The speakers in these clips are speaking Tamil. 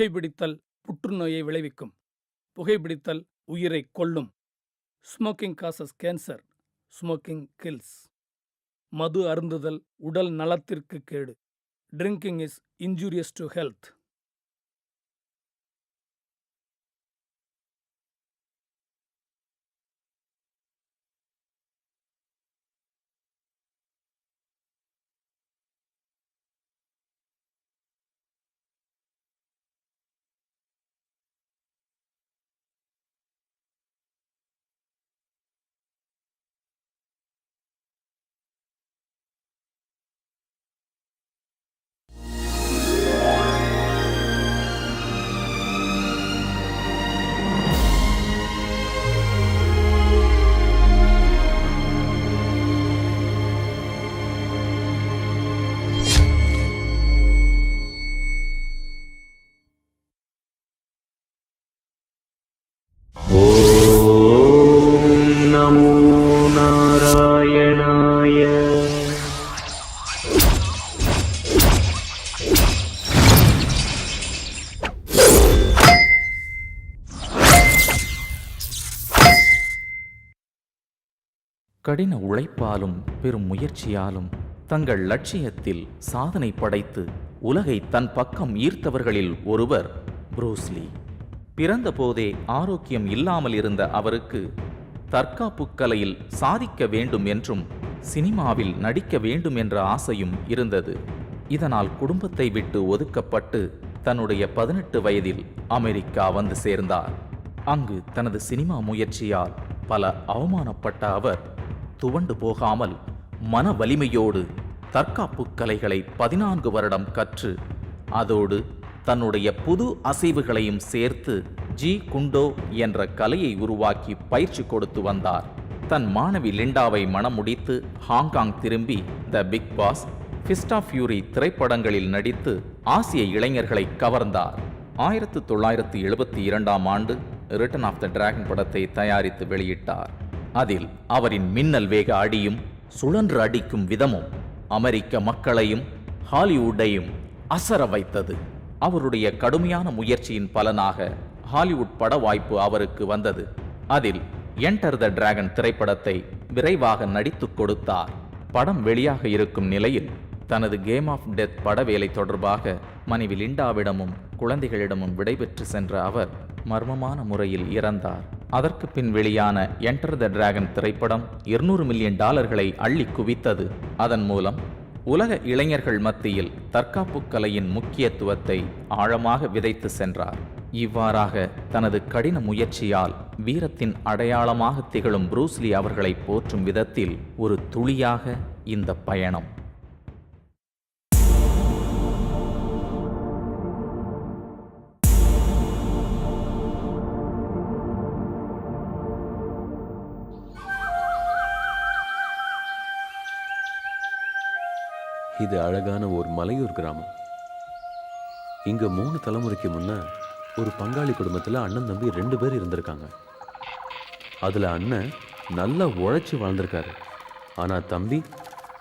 புகைப்பிடித்தல் புற்றுநோயை விளைவிக்கும். புகைப்பிடித்தல் உயிரை கொல்லும். Smoking causes cancer. Smoking kills. மது அருந்துதல் உடல் நலத்திற்கு கேடு. Drinking is injurious to health. கடின உழைப்பாலும் பெரும் முயற்சியாலும் தங்கள் லட்சியத்தில் சாதனை படைத்து உலகை தன் பக்கம் ஈர்த்தவர்களில் ஒருவர் புரூஸ் லீ. பிறந்தபோதே ஆரோக்கியம் இல்லாமல் இருந்த அவருக்கு தற்காப்பு கலையில் சாதிக்க வேண்டும் என்றும் சினிமாவில் நடிக்க வேண்டும் என்ற ஆசையும் இருந்தது. இதனால் குடும்பத்தை விட்டு ஒதுக்கப்பட்டு தன்னுடைய 18 வயதில் அமெரிக்கா வந்து சேர்ந்தார். அங்கு தனது சினிமா முயற்சியால் பல அவமானப்பட்ட அவர் துவண்டு போகாமல் மன வலிமையோடு தற்காப்பு கலைகளை 14 வருடம் கற்று அதோடு தன்னுடைய புது அசைவுகளையும் சேர்த்து ஜி குண்டோ என்ற கலையை உருவாக்கி பயிற்சி கொடுத்து வந்தார். தன் மாணவி லிண்டாவை மணம் முடித்து ஹாங்காங் திரும்பி the Big Boss, Fist of Fury திரைப்படங்களில் நடித்து ஆசிய இளைஞர்களை கவர்ந்தார். 1972ஆம் ஆண்டு ரிட்டர்ன் ஆஃப் த டிராகன் படத்தை தயாரித்து வெளியிட்டார். அதில் அவரின் மின்னல் வேக அடியும் சுழன்று அடிக்கும் விதமும் அமெரிக்க மக்களையும் ஹாலிவுட்டையும் அசர வைத்தது. அவருடைய கடுமையான முயற்சியின் பலனாக ஹாலிவுட் பட வாய்ப்பு அவருக்கு வந்தது. அதில் என்டர் த டிராகன் திரைப்படத்தை விரைவாக நடித்து கொடுத்தார். படம் வெளியாக இருக்கும் நிலையில் தனது கேம் ஆஃப் டெத் பட வேலை தொடர்பாக மனைவி லிண்டாவிடமும் குழந்தைகளிடமும் விடைபெற்று சென்ற அவர் மர்மமான முறையில் இறந்தார். அதற்கு பின் வெளியான என்டர் த டிராகன் திரைப்படம் $200 மில்லியன் அள்ளி குவித்தது. அதன் மூலம் உலக இளைஞர்கள் மத்தியில் தற்காப்பு கலையின் முக்கியத்துவத்தை ஆழமாக விதைத்து சென்றார். இவ்வாறாக தனது கடின முயற்சியால் வீரத்தின் அடையாளமாக திகழும் புரூஸ் லீ அவர்களை போற்றும் விதத்தில் ஒரு துளியாக இந்த பயணம். இது அழகான ஒரு மலையூர் கிராமம். இங்க 3 தலைமுறைக்கு முன்ன ஒரு பங்காளி குடும்பத்தில் அண்ணன் தம்பி 2 பேர் இருந்திருக்காங்க. அதுல அண்ணன் நல்லா உழைச்சி வாழ்ந்திருக்காரு. ஆனா தம்பி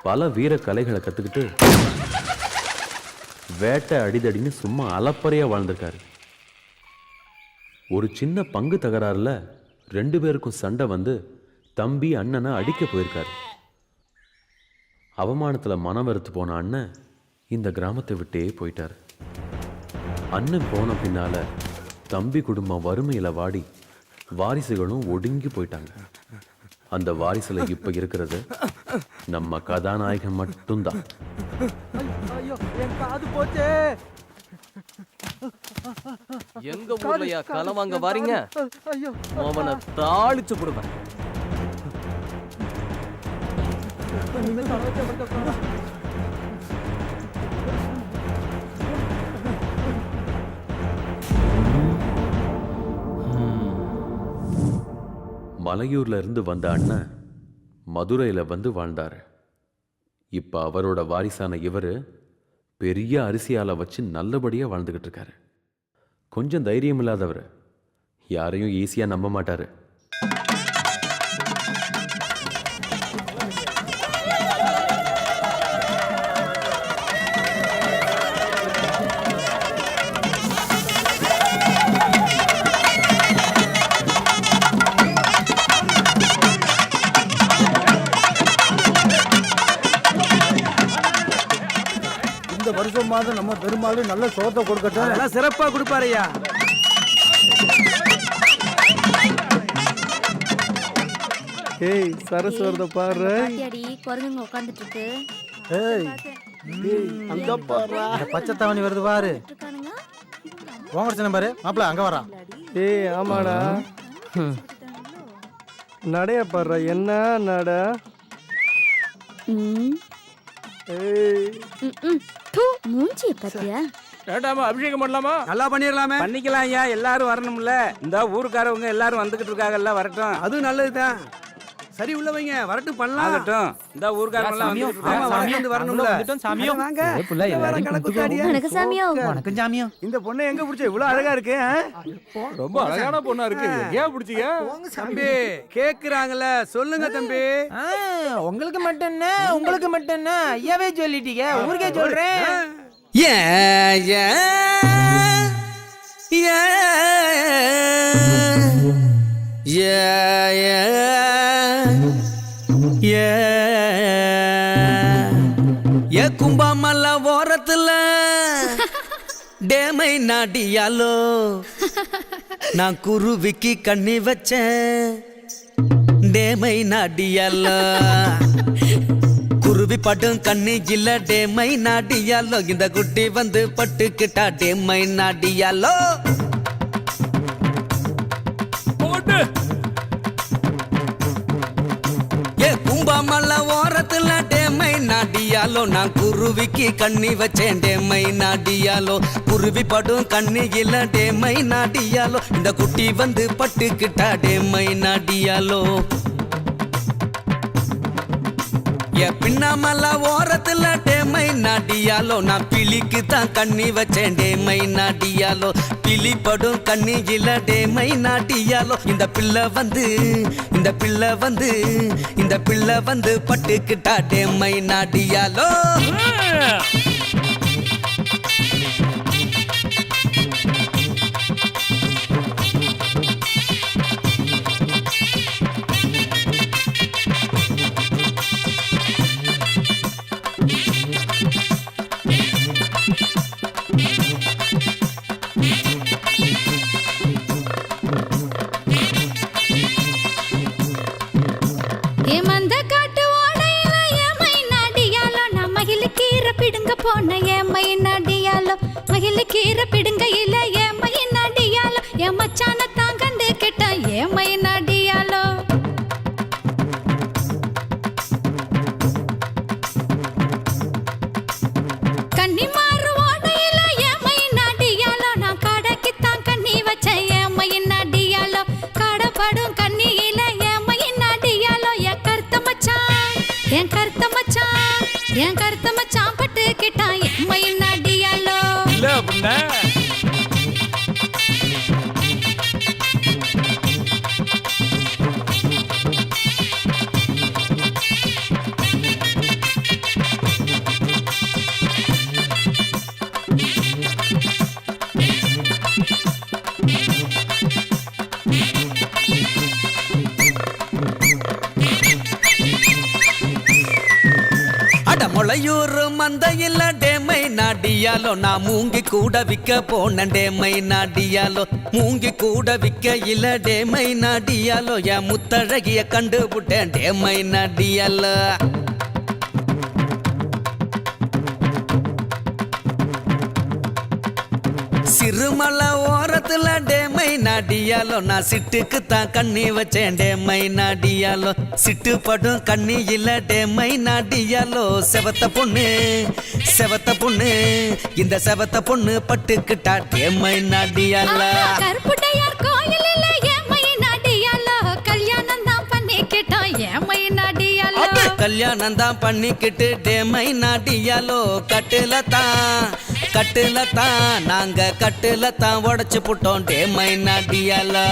பல வீர கலைகளை கத்துக்கிட்டு வேட்டை அடிதடின்னு சும்மா அலப்பறையா வாழ்ந்திருக்காரு. ஒரு சின்ன பங்கு தகராறுல 2 பேருக்கும் சண்டை வந்து தம்பி அண்ணனை அடிக்க போயிருக்காரு. அவமானத்துல மனம் வெறுத்து போன அண்ணன் இந்த கிராமத்தை விட்டே போயிட்டார். அண்ணன் போன பின்னால தம்பி குடும்பம் வறுமையில வாடி வாரிசுகளும் ஒடுங்கி போயிட்டாங்க. அந்த வாரிசுல இப்ப இருக்கிறது நம்ம கதாநாயகன் மட்டும்தான். எங்க ஊர்லயா களம் வாங்க வாரீங்க? அவனை தாளிச்சு கொடுப்பேன். மலையூர்ல இருந்து வந்த அண்ணன் மதுரையில வந்து வாழ்ந்தாரு. இப்ப அவரோட வாரிசான இவரு பெரிய அரிசியால வச்சு நல்லபடியா வாழ்ந்துகிட்டு இருக்காரு. கொஞ்சம் தைரியம் இல்லாதவர், யாரையும் ஈஸியா நம்ப மாட்டாரு. வருஷமாவது நம்ம பெருமாள் நல்ல சோத்தை கொடுக்கட்டும். அதெல்லாம் சிறப்பா கொடுப்பாருய்யா. ஏய் சரசு வரத பாரு. பாத்தியாடி குரங்குங்க உட்கார்ந்துட்டு இருக்கு. ஏய் அங்க பாரு. பச்சை தவணி வருது பாரு. இருக்கானுங்க. போங்கடிச்சன பாரு. மாப்ள அங்க வரான். ஏய் ஆமாடா. நடைய பாரு. என்ன நட? ஏய் தூ மூஞ்சி பாத்தியா? ஏட்டாமா அபிஷேகம் பண்ணலாமா? நல்லா பண்ணிரலாமே. பண்ணிக்கலாம் ஐயா, எல்லாரும் வரணும்ல. இந்த ஊருக்காரவங்க எல்லாரும் வந்துகிட்டு இருக்காங்கல்ல, வரட்டும். அது நல்லதுதான். சரி உள்ள வைங்க, வரட்டும் பண்ணலாம். ஆகட்டும். இந்த ஊருக்காரங்க எல்லாம் வந்துகிட்டு ஆமா இருக்காங்க. வரணும் வரணும்ல. வாங்க. வணக்கம் சாமியோ. வணக்கம் ஜாமியோ. இந்த பொண்ணை எங்க புடிச்ச? இவ்வளவு அழகா இருக்கு. ரொம்ப அழகான பொண்ணா இருக்கு. ஏன் பிடிச்சீங்க? தம்பி கேக்குறாங்கல்ல, சொல்லுங்க தம்பி. உங்களுக்கு மட்டும் என்ன, உங்களுக்கு மட்டும் என்ன, ஐயாவே சொல்லிட்டீங்க, ஊருக்கே சொல்றேன். கும்பாமல்ல ஓரத்துல டேமை நாடியாலோ நான் குருவிக்கு கண்ணி வச்சேன். டேமை நாடியாலோ குருவி படும் கண்ணி இல்ல டேமை நாடியாலோ. இந்த குட்டி வந்து பட்டுக்கிட்டா டேமை நாடியாலோ. கும்பாமல்ல ஓரத்துல டேமை நாடியாலோ நான் குருவிக்கு கண்ணி வச்சேன். டேமை நாடியாலோ குருவி படும் கண்ணி இல்ல டேமை நாடியாலோ. இந்த குட்டி வந்து பட்டுக்கிட்டா டேமை நாடியாலோ. பின்னாமல்ல ஓரத்துல டேமை நாடியாலோ நான் பிலிக்கு தான் கண்ணி வச்சேன். டேமை நாடியாலோ பிலி படும் கண்ணி இல்ல டேமை நாடியாலோ. இந்த பிள்ளை வந்து பட்டுக்கிட்டா டேமை நாடியாலோ. ஏமந்த காட்டு ஓடையில ஏமை நாடியாலோ நான் மகிழ கீரை பிடுங்க போன ஏமை நாடியாலோ. மகிழ கீரை பிடுங்கையில ஏமை நாடியாலோ. என் மச்சான தான் கண்டு கேட்ட ஏமை நாடியாலோ. கண்ணி மாறு ஓடையில ஏமை நாடியாலோ நான் கடைக்கு தான் கண்ணி வச்சேன். ஏமை நாடியாலோ கடப்படும் கண்ணியில ஏமை நாடியாலோ. என் கருத்த மச்சான் பட்டு கிட்டான் ஏமை நாடியாலோ. இல்ல அப்படின்னா முளையூர் மந்தையில் டேமை நாடியாலோ நான் மூங்கி கூட விற்க போனேன். டேமை நாடியாலோ மூங்கி கூட விற்க இல்ல டேமை நாடியாலோ. என் முத்தழகிய கண்டுபிட்டேன். டேமை நாடியாலோ சிறுமலை ஓரத்துல டேமை நாடியாலோ நான் சிட்டுக்கு தான் கண்ணி வச்சேன். டேமை நாடியாலோ சிட்டு படும் கண்ணி இல்ல டேமை நாடியாலோ. செவத்த பொண்ணு இந்த செவத்த பொண்ணு பட்டுக்கிட்டா டேமை நாடியாலோ. கருப்புடையார் கோயிலில ஏமை நாடியாலோ கல்யாணம் தான் பண்ணி கேட்டோம் ஏமை நாடியாலோ. கல்யாணம் தான் பண்ணிக்கிட்டு டேமை நாடியாலோ. கட்டுல தான் நாங்க கட்டுல தான் உடைச்சு புட்டோம். டேமை நாடியாலோ.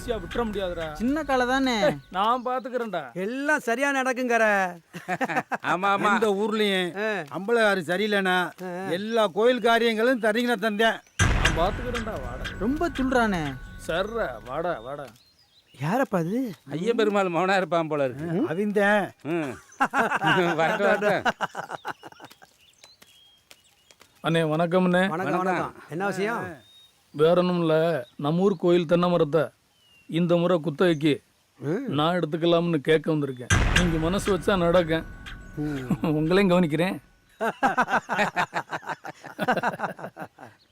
ஈஸியா விட்டுற முடியாதுடா. சின்ன காலை தானே. நான் பாத்துக்கிறேன்டா. எல்லாம் சரியா நடக்குங்கற. ஆமா ஆமா. இந்த ஊர்லயும் அம்பலகாரி சரியில்லைனா எல்லா கோயில் காரியங்களும் தரீங்கன தந்தேன். நான் பாத்துக்கிறேன்டா. வாடா. ரொம்ப சொல்றானே. சர்ரா வாடா வாடா. யாரப்பா அது? ஐய பெருமாள் மௌனா இருப்பான் போல இருக்கு. அவிந்தேன். வரட்டும் வரட்டும். அண்ணே வணக்கம்ண்ணே. வணக்கம் வணக்கம். என்ன விஷயம்? வேற ஒன்றும் இல்லை, நம்ம ஊர் கோயில் தென்னை மரத்தை இந்த முறை குத்தகைக்கு நான் எடுத்துக்கலாம்னு கேட்க வந்திருக்கேன். நீங்க மனசு வச்சா நடக்கேன். உங்களையும் கவனிக்கிறேன்.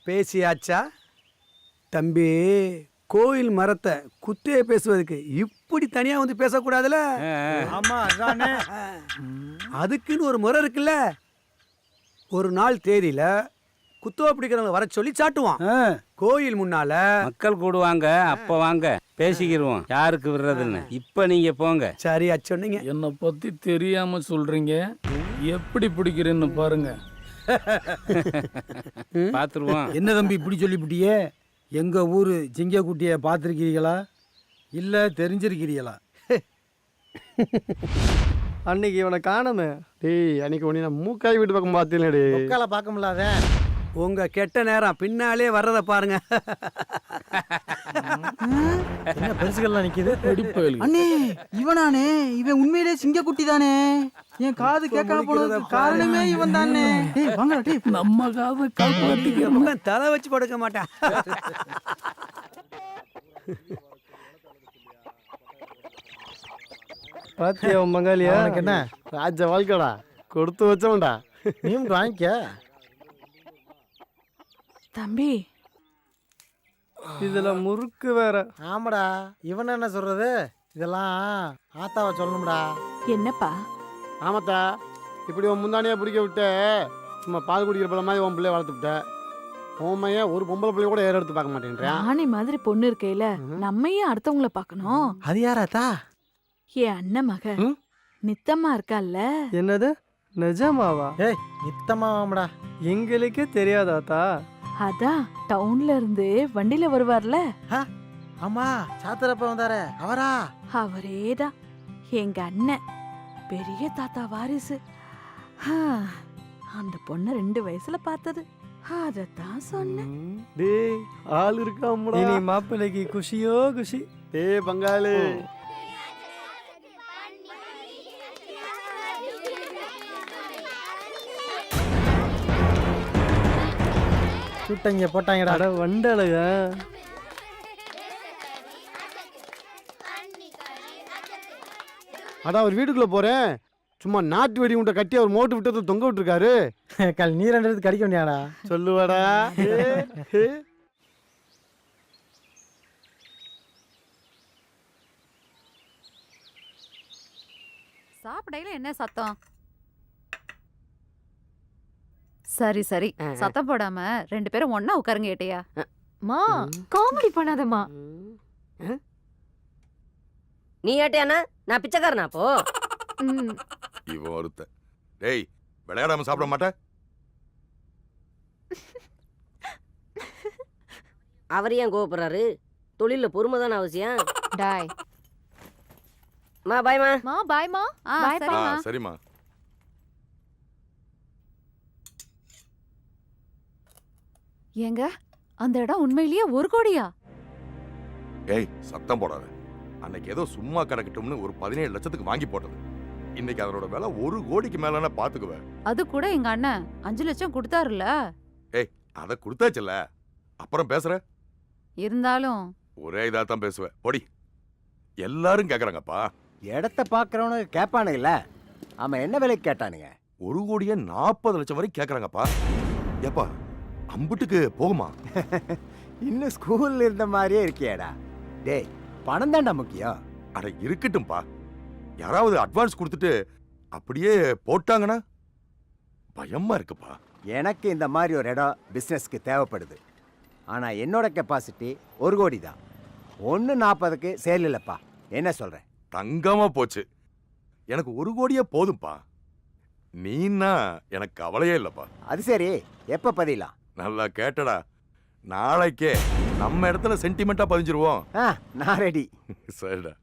பேசியாச்சா தம்பி? கோயில் மரத்தை குத்தைய பேசுவதுக்கு இப்படி தனியா வந்து பேசக்கூடாதுல. ஆமா அதானே. அதுக்குன்னு ஒரு முறை இருக்குல்ல. ஒரு நாள் தேதியில குத்தோ பிடிக்கிறவங்க வர சொல்லி சாட்டுவான். கோயில் முன்னால மக்கள் கூடுவாங்க, அப்ப வாங்க பேசிக்கிருவோம் யாருக்கு விடுறதுன்னு. இப்ப நீங்க போங்க. சரி சொன்னீங்க. என்னை பத்தி தெரியாம சொல்றீங்க. எப்படி பிடிக்கிறேன்னு பாருங்க. பாத்துருவோம். என்ன தம்பி இப்படி சொல்லிவிட்டியே? எங்க ஊரு ஜிங்கக்குட்டியை பார்த்துருக்கிறீங்களா இல்ல தெரிஞ்சிருக்கிறீங்களா? அன்னைக்கு இவனை காணமே. டேய் அன்னைக்கு உன்னை நான் மூக்காய் வீட்டு பக்கம் பார்த்தீங்களே. உட்கால பார்க்க முடியாத. உங்க கெட்ட நேரம் பின்னாலே வர்றத பாருங்க. என்ன பெருசுகள்லாம் நிக்குது. அண்ணே இவனானே? இவன் உண்மையிலே சிங்கக்குட்டி தானே. என் காது கேட்காம போனதுக்கு காரணமே இவன் தானே. டேய் வாங்கடா டேய். நம்ம காதை காப்பாத்திக்க தலை வச்சு படுக்க மாட்டேன். பாத்தியா உன் மங்காளியா? என்ன ராஜ வாழ்க்கடா, கொடுத்து வச்சோம்டா. நீயும் வாங்கிக்க தம்பி. இதுல முறுக்கு வேற. ஆமாடா, இவன் என்ன சொல்றது? இதெல்லாம் ஆத்தாவை சொல்லணும்டா. என்னப்பா? ஆமாத்தா, இப்படி உன் முந்தானியா பிடிக்க விட்டு சும்மா பால் குடிக்கிற பழ மாதிரி உன் பிள்ளைய வளர்த்து விட்ட. உண்மையா ஒரு பொம்பளை பிள்ளைய கூட ஏற எடுத்து பார்க்க மாட்டேன்றேன். ராணி மாதிரி பொண்ணு இருக்கையில நம்மையும் அடுத்தவங்கள பார்க்கணும். அது யாராத்தா? என் அண்ணன் மக நித்தம்மா இருக்கால்ல. என்னது நிஜமாவா? ஏய் நித்தமாவாமடா. எங்களுக்கே தெரியாதாத்தா? அதான் டவுன்ல இருந்து வண்டியில வருவார்ல. ஆமா, சாத்திரப்ப வந்தாரு அவரா? அவரேதான் எங்க அண்ணன், பெரிய தாத்தா வாரிசு. அந்த பொண்ண 2 வயசுல பார்த்தது. அதத்தான் சொன்னேன். டேய் ஆள் இருக்காமடா. இனி மாப்பிள்ளைக்கு குஷியோ குஷி. டேய் பங்காளி, சுட்டங்க போட்டாங்கடா. அட வண்டலகா. அதான் ஒரு வீட்டுக்குள்ள போறேன், சும்மா நாட்டு வெடி உண்டை கட்டி அவர் மோட்டு விட்டது தொங்க விட்டுருக்காரு. கல் நீ 2 எடுத்து கடிக்க வேண்டியாடா. சொல்லுவாடா. சாப்பிடையில என்ன சத்தம்? சரி சரி, சத்தம் போடாம 2 பேரும் ஒண்ணா உட்காருங்க. ஏட்டையா மா, காமெடி பண்ணாதம்மா. நீ ஏட்டையானா? நான் பிச்சைக்காரனா அப்போ? இவன் ஒருத்த. டேய் விளையாடாம சாப்பிட மாட்டேன். அவர் ஏன் கோவப்படுறாரு? தொழில பொறுமை தானே அவசியம். டாய் மா பாய்மா. மா பாய்மா. சரிம்மா. ஏங்க அந்த இடம் உண்மையிலேயே 1 கோடியா? ஏய் சத்தம் போடாத. அன்னைக்கு ஏதோ சும்மா கிடக்கட்டும்னு ஒரு 17 லட்சத்துக்கு வாங்கி போட்டது. இன்னைக்கு அதனோட விலை 1 கோடிக்கு மேலான பாத்துக்குவேன். அது கூட எங்க அண்ணன் 5 லட்சம் கொடுத்தாருல. ஏய் அத கொடுத்தாச்சுல, அப்புறம் பேசுற. இருந்தாலும் ஒரே இதா தான் பேசுவேன். பொடி. எல்லாரும் கேக்குறாங்கப்பா. இடத்த பாக்குறவனுக்கு கேட்பானுங்கல்ல, அவன் என்ன விலைக்கு கேட்டானுங்க? 1 கோடியே 40 லட்சம் வரைக்கும் கேக்குறாங்கப்பா. ஏப்பா அம்புட்டுக்கு போகுமா? இன்னும் ஸ்கூல்ல இருந்த மாதிரியே இருக்கியாடா. டேய் பணம் தான்டா முக்கியம். அட இருக்கட்டும்பா, யாராவது அட்வான்ஸ் கொடுத்துட்டு அப்படியே போட்டாங்கன்னா பயமா இருக்குப்பா. எனக்கு இந்த மாதிரி ஒரு இடம் பிஸ்னஸ்க்கு தேவைப்படுது. ஆனால் என்னோட கெப்பாசிட்டி 1 கோடி தான். 1.40க்கு சேல் இல்லைப்பா. என்ன சொல்கிறேன்? தங்கமா போச்சு. எனக்கு 1 கோடியே போதும்பா. நீன்னா எனக்கு கவலையே இல்லைப்பா. அது சரி, எப்போ பதிலாம்? நல்லா கேட்டடா. நாளைக்கே நம்ம இடத்துல சென்டிமெண்டா பதிஞ்சிருவோம். நான் ரெடி. சரிடா.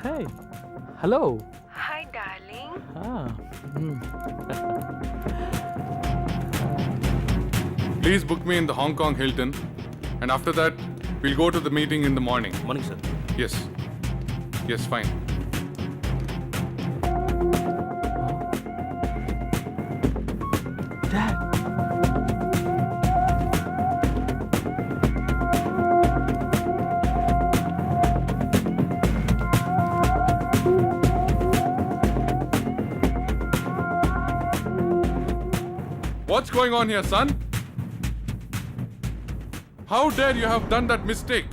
Hey, hello. Hi, darling. Please book me in the Hong Kong Hilton, and after that, we'll go to the meeting in the morning. Morning, sir. Yes. Yes, fine. Dad. What's going on here, son? How dare you have done that mistake?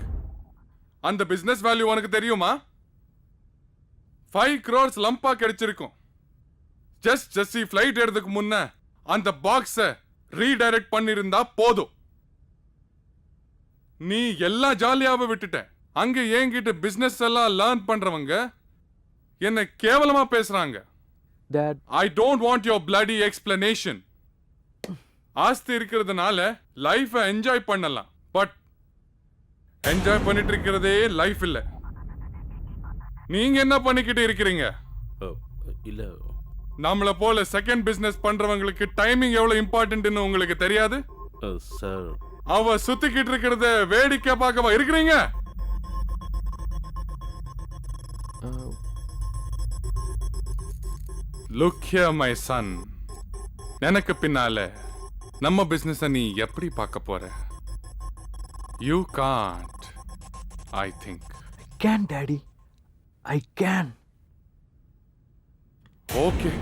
And the business value உனக்கு தெரியுமா? 5 crores லம்பா கிடைச்சிருக்கும். ஜெஸ்ஸி ஃப்ளைட் எடுறதுக்கு முன்ன அந்த பாக்ஸை ரீடைரக்ட் பண்ணிருந்தா போதும். நீ எல்லா ஜாலியாவை விட்டுட்ட. அங்க என்கிட்ட பிசினஸ் எல்லாம் லேர்ன் பண்றவங்க என்ன கேவலமா பேசுறாங்க. Dad. I don't want your bloody explanation. ஆஸ்தி இருக்கிறதுனால லைஃபை என்ஜாய் பண்ணலாம். பட் என்ஜாய் பண்ணிட்டு இருக்கிறதே லைஃப் இல்ல. நீங்க என்ன பண்ணிக்கிட்டு இருக்கிறீங்க? இல்ல, நம்மள போல செகண்ட் பிசினஸ் பண்றவங்களுக்கு டைமிங் எவ்வளவு இம்பார்ட்டன்ட்னு உங்களுக்கு தெரியாது? சார், அவ சுத்திக்கிட்டு இருக்கிறத வேடிக்கை பார்க்கவா இருக்கிறீங்க? Look here, my son. எனக்கு பின்னால நம்ம பிசினஸ் நீ எப்படி பார்க்க போற? You can't. I think. Can, Daddy. I can. Okay.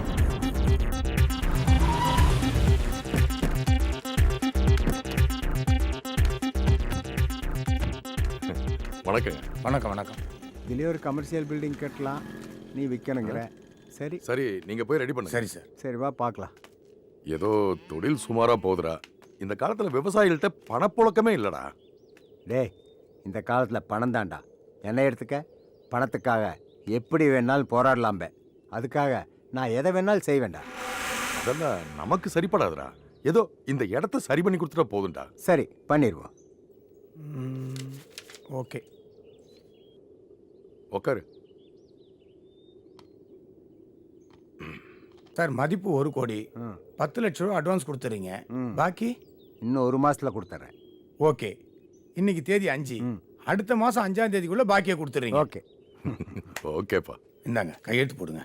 வணக்கங்க. வணக்கம் வணக்கம். இதுலேயே ஒரு கமர்ஷியல் பில்டிங் கட்டலாம், நீ விற்கணுங்கிற. சரி சரி, நீங்க போய் ரெடி பண்ணுங்க. சரி சார். சரி வா பார்க்கலாம். ஏதோ தொழில் சுமாரா போகுதுடா. இந்த காலத்துல விவசாயிகள்கிட்ட பணப்புழக்கமே இல்லடா. டேய், இந்த காலத்தில் பணம் தாண்டா. என்ன எடுத்துக்க, பணத்துக்காக எப்படி வேணாலும் போராடலாம்பே. அதுக்காக நான் எதை வேணாலும் செய்வேன்டா. அதெல்லாம் நமக்கு சரிப்படாதுடா. ஏதோ இந்த இடத்த சரி பண்ணி கொடுத்துட்டா போதும்டா. சரி, பண்ணிடுவோம். ஓகே, உக்காரு. சார், மதிப்பு 1 கோடி, 10 லட்ச ரூபா அட்வான்ஸ் கொடுத்துறீங்க. பாக்கி இன்னும் 1 மாசத்துல கொடுத்துட்றேன். ஓகே. இன்னைக்கு தேதி 5, அடுத்த மாசம் 5ஆம் தேதிக்குள்ள பாக்கியை கொடுத்துறீங்க. ஓகே. ஓகேப்பா. இந்தாங்க, கையெழுத்து போடுங்க.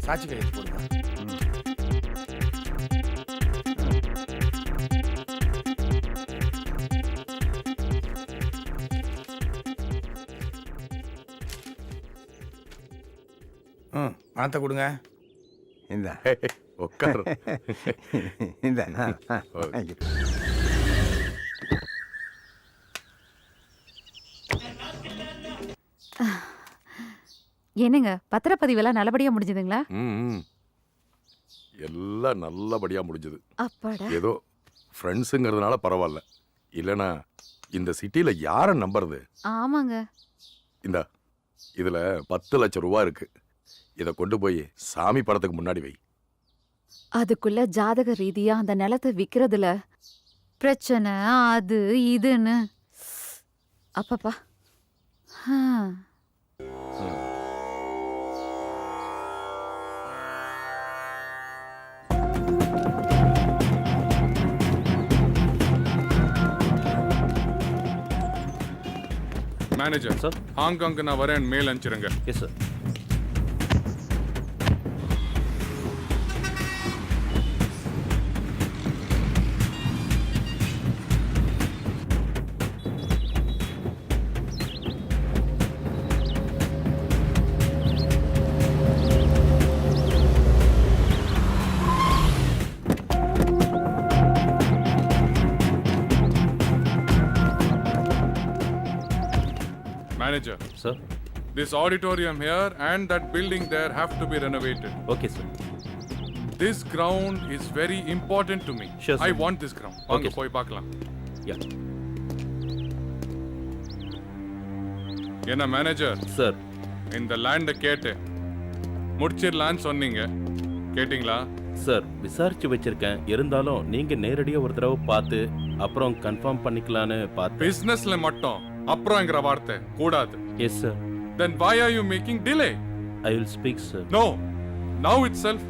சாட்சி கையெழுத்து போடுங்க. பணத்தை கொடுங்க. இந்த உட்கார். இந்த என்னங்க, பத்திரப்பதிவெல்லாம் நல்லபடியா முடிஞ்சதுங்களா? எல்லாம் நல்லபடியா முடிஞ்சது. அப்பாடா. ஏதோ ஃப்ரெண்ட்ஸுங்கிறதுனால பரவாயில்ல. இல்லைனா இந்த சிட்டில யாரை நம்புறது? ஆமாங்க. இந்த இதுல 10 லட்சம் ரூபா இருக்கு. இதை கொண்டு போய் சாமி படத்துக்கு முன்னாடி வை. அதுக்குள்ள ஜாதக ரீதியா அந்த நிலத்தை விக்கிறதுல பிரச்சனை, அது இதுன்னு. அப்பப்பா. மேனேஜர் சார், ஹாங்காங்க்கு நான் வரேன், மேல் அனுப்பிச்சிருங்க. Yes sir. Manager. Sir. This auditorium here and that building there have to be renovated. Okay, sir. This ground is very important to me. Sure, sir. I want this ground. வாங்க Okay, sir. போய் பார்க்கலாம். Yeah. என்ன மேனேஜர் சார் இந்த லேண்டை கேட்டு முடிச்சிடலான்னு சொன்னீங்க, கேட்டிங்களா? சார் விசாரிச்சு வச்சிருக்கேன். இருந்தாலும் நீங்க நேரடியா ஒரு தடவை பார்த்து அப்புறம் கன்ஃபார்ம் பண்ணிக்கலான்னு பார்த்தேன். பிசினஸ்ல மட்டும் அப்புறம்ங்கிற வார்த்தை கூடாது. Yes sir. Then why are you making delay? I will speak, sir. No. Now itself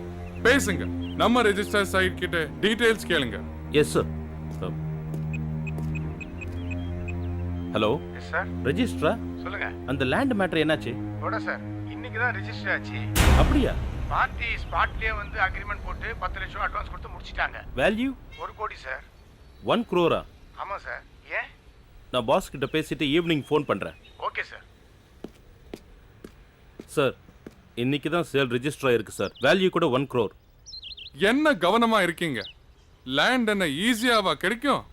பேசுங்க. நம்ம ரெஜிஸ்டர் சைட் கிட்ட டீடைல்ஸ் கேளுங்க. Yes sir. Hello sir. Registrar சொல்லுங்க. அந்த லேண்ட் மேட்டர் என்னாச்சு? ஓட சார், இன்னைக்கு தான் ரெஜிஸ்டர் ஆச்சு. அப்படியா? பார்ட்டி ஸ்பாட்லயே வந்து அக்ரிமெண்ட் போட்டு 10 லட்சம் அட்வான்ஸ் கொடுத்து முடிச்சிட்டாங்க. வேல்யூ 1 கோடி சார். 1 crore. ஆமா சார். ஏன்? நான் பாஸ் கிட்ட பேசிட்டு ஈவினிங் ஃபோன் பண்றேன். Okay sir. சார் இன்னைக்கு தான் சேல் ரெஜிஸ்டர் ஆயிருக்கு சார். வேல்யூ கூட 1 crore. என்ன கவனமா இருக்கீங்க? லேண்ட் என்ன ஈஸியாவா கிடைக்கும்?